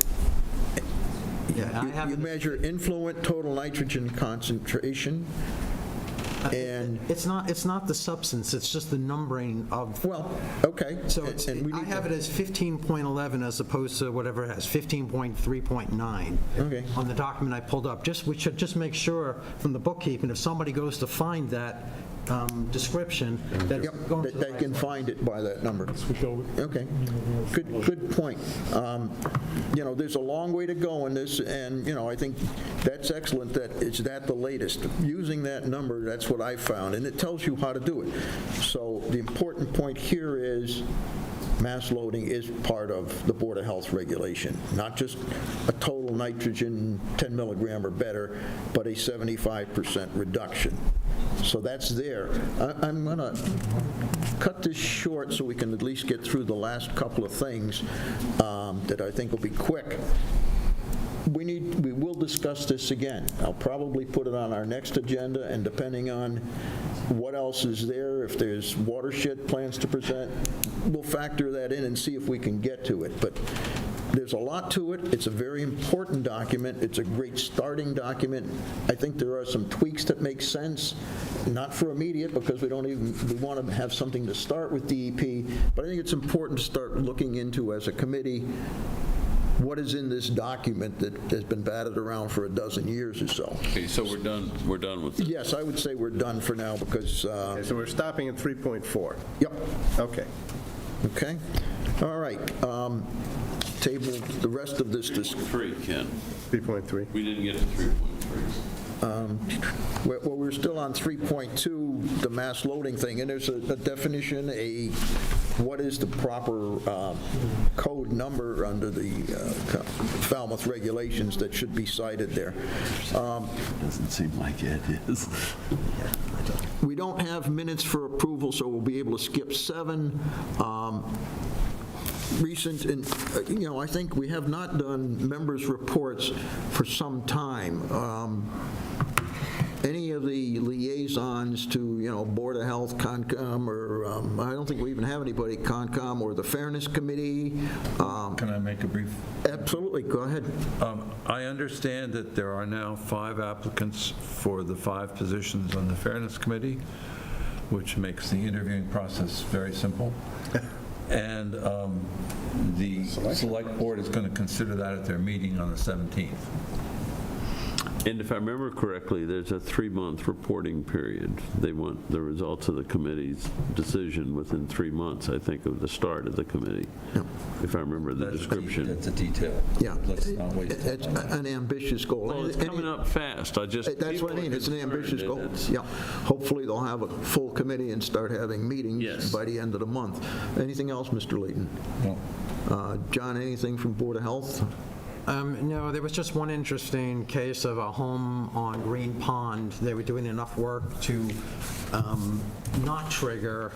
You measure influent total nitrogen concentration, and it's not the substance, it's just the numbering of. Well, okay. So I have it as 15.11 as opposed to whatever it has, 15.3.9. Okay. On the document I pulled up. We should just make sure from the bookkeeping, if somebody goes to find that description, that it's going to the they right can place. find it by that number. Okay, good point. There's a long way to go in this, and I think that's excellent that it's the latest. Using that number, that's what I found, and it tells you how to do it. So the important point here is mass loading is part of the Board of Health regulation, not just a total nitrogen 10 milligram or better, but a 75% reduction. So that's there. I'm going to cut this short so we can at least get through the last couple of things that I think will be quick. We will discuss this again. I'll probably put it on our next agenda, and depending on what else is there, if there's watershed plans to present, we'll factor that in and see if we can get to it. But there's a lot to it. It's a very important document. It's a great starting document. I think there are some tweaks that make sense, not for immediate, because we want to have something to start with DEP, but I think it's important to start looking into as a committee what is in this document that has been batted around for a dozen years or so. Okay, so we're done with this? Yes, I would say we're done for now because... Okay, so we're stopping at 3.4. Yep. Okay. Okay. All right, table the rest of this. 3, Ken. 3.3. We didn't get to 3.3. Well, we're still on 3.2, the mass loading thing, and there's a definition, what is the proper code number under the Falmouth regulations that should be cited there. Doesn't seem like it is. We don't have minutes for approval, so we'll be able to skip 7. Recent, and I think we have not done members' reports for some time. Any of the liaisons to, Board of Health, Concom, or I don't think we even have anybody at Concom or the Fairness Committee. Can I make a brief? Absolutely, go ahead. I understand that there are now 5 applicants for the 5 positions on the Fairness Committee, which makes the interviewing process very simple. And the Select Board is going to consider that at their meeting on the 17th. And if I remember correctly, there's a 3-month reporting period. They want the results of the committee's decision within 3 months, I think, of the start of the committee, if I remember the description. That's a detail. Yeah. Let's not waste It's an ambitious goal. Well, it's coming up fast. That's what I mean. It's an ambitious goal. Yeah. Hopefully, they'll have a full committee and start having meetings by the end of the month. Anything else, Mr. Layton? No. John, anything from Board of Health? No, there was just one interesting case of a home on Green Pond. They were doing enough work to not trigger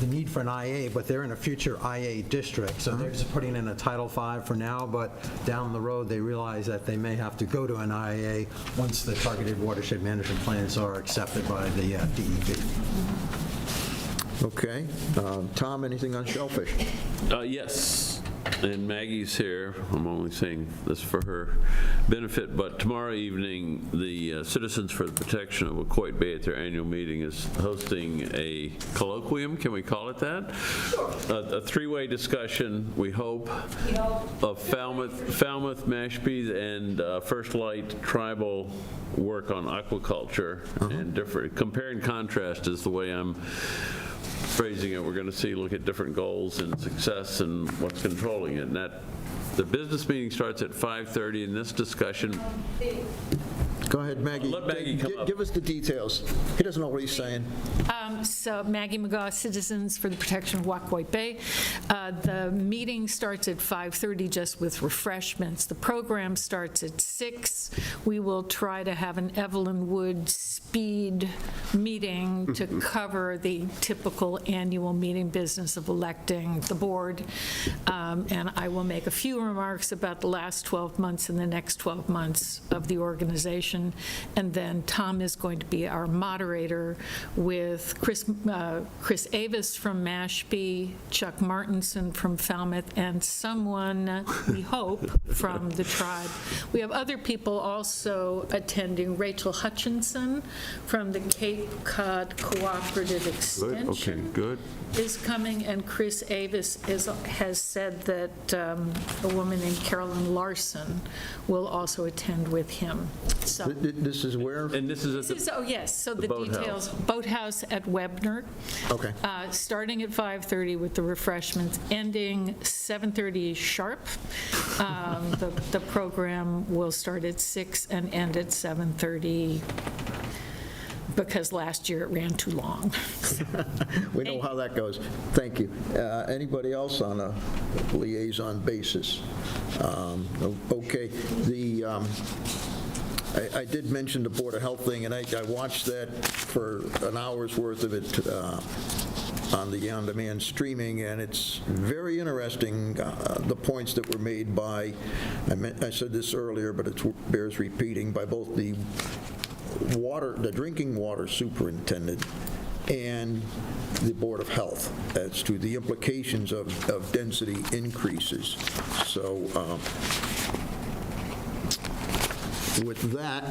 the need for an IA, but they're in a future IA district. So they're just putting in a Title V for now, but down the road, they realize that they may have to go to an IA once the targeted watershed management plans are accepted by the DEP. Okay. Tom, anything on shellfish? Yes. And Maggie's here. I'm only saying this for her benefit, but tomorrow evening, the Citizens for the Protection of Wacoit Bay at their annual meeting is hosting a colloquium, can we call it that? A 3-way discussion, we hope, of Falmouth, Mashpee, and First Light tribal work on aquaculture and different, compare and contrast is the way I'm phrasing it. We're going to look at different goals and success and what's controlling it. And the business meeting starts at 5:30, and this discussion. Go ahead, Maggie. Let Maggie come up. Give us the details. He doesn't know what he's saying. So Maggie McGaw, Citizens for the Protection of Wacoit Bay. The meeting starts at 5:30 just with refreshments. The program starts at 6. We will try to have an Evelyn Wood speed meeting to cover the typical annual meeting business of electing the board. And I will make a few remarks about the last 12 months and the next 12 months of the organization. And then Tom is going to be our moderator with Chris Avis from Mashpee, Chuck Martinson from Falmouth, and someone, we hope, from the tribe. We have other people also attending. Rachel Hutchinson from the Cape Cod Cooperative Extension. Okay, good. Is coming, and Chris Avis has said that a woman named Carolyn Larson will also attend with him. So This is where? And this is at the oh, yes, so the boathouse. details. Boathouse at Webner. Okay. Starting at 5:30 with the refreshments, ending 7:30 sharp. The program will start at 6 and end at 7:30 because last year it ran too long. We know how that goes. Thank you. Anybody else on a liaison basis? Okay. I did mention the Board of Health thing, and I watched that for an hour's worth of it on the on-demand streaming, and it's very interesting, the points that were made by, I said this earlier, but it bears repeating, by both the drinking water superintendent and the Board of Health as to the implications of density increases. So with that,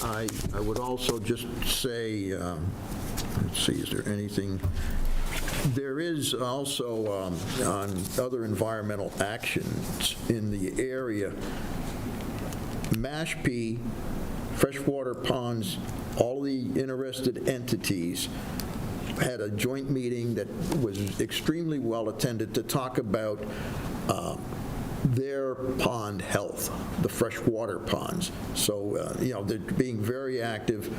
I would also just say, let's see, is there anything? There is also on other environmental actions in the area, Mashpee, freshwater ponds, all the interested entities had a joint meeting that was extremely well attended to talk about their pond health, the freshwater ponds. So, they're being very active.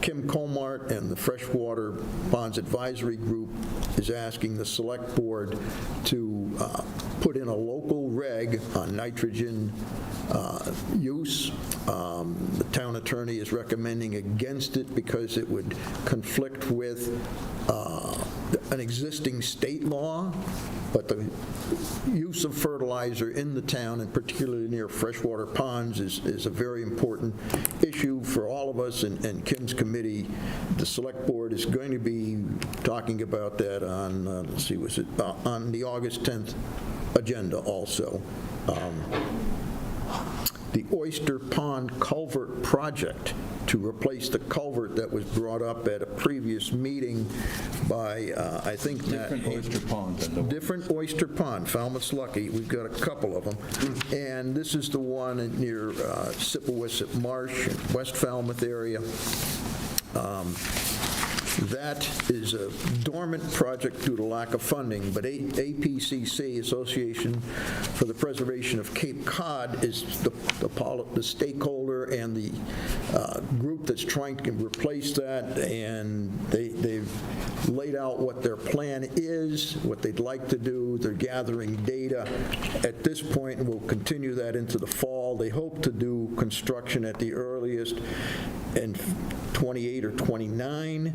Kim Comart and the Freshwater Ponds Advisory Group is asking the Select Board to put in a local reg on nitrogen use. The town attorney is recommending against it because it would conflict with an existing state law, but the use of fertilizer in the town, and particularly near freshwater ponds, is a very important issue for all of us, and Kim's committee, the Select Board, is going to be talking about that on, let's see, was it on the August 10th agenda also. The Oyster Pond Culvert Project to replace the culvert that was brought up at a previous meeting by, I think, Different oyster pond than the one. Different oyster pond, Falmouth's lucky. We've got a couple of them. And this is the one near Sippawisset Marsh, West Falmouth area. That is a dormant project due to lack of funding, but APCC, Association for the Preservation of Cape Cod, is the stakeholder and the group that's trying to replace that, and they've laid out what their plan is, what they'd like to do. They're gathering data at this point, and we'll continue that into the fall. They hope to do construction at the earliest in 28 or 29,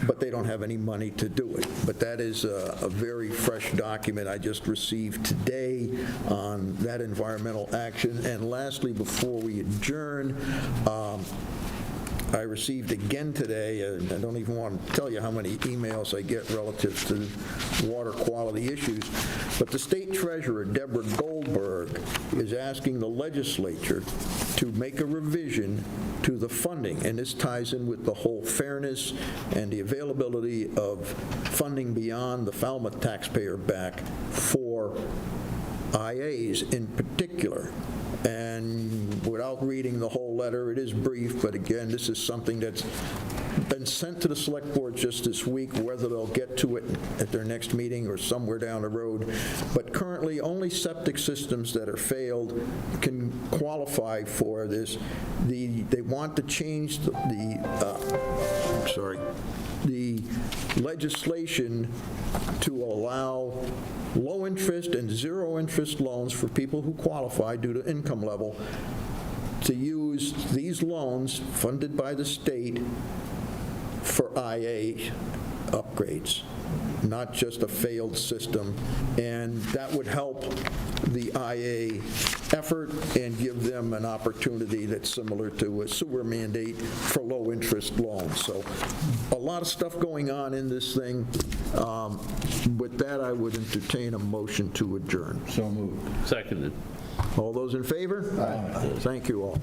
but they don't have any money to do it. But that is a very fresh document I just received today on that environmental action. And lastly, before we adjourn, I received again today, and I don't even want to tell you how many emails I get relative to water quality issues, but the state treasurer, Deborah Goldberg, is asking the legislature to make a revision to the funding, and this ties in with the whole fairness and the availability of funding beyond the Falmouth taxpayer back for IAs in particular. And without reading the whole letter, it is brief, but again, this is something that's been sent to the Select Board just this week, whether they'll get to it at their next meeting or somewhere down the road. But currently, only septic systems that are failed can qualify for this. They want to change the legislation to allow low interest and zero interest loans for people who qualify due to income level to use these loans funded by the state for IA upgrades, not just a failed system. And that would help the IA effort and give them an opportunity that's similar to a sewer mandate for low-interest loans. So a lot of stuff going on in this thing. With that, I would entertain a motion to adjourn. So moved. Seconded. All those in favor? Aye. Thank you all.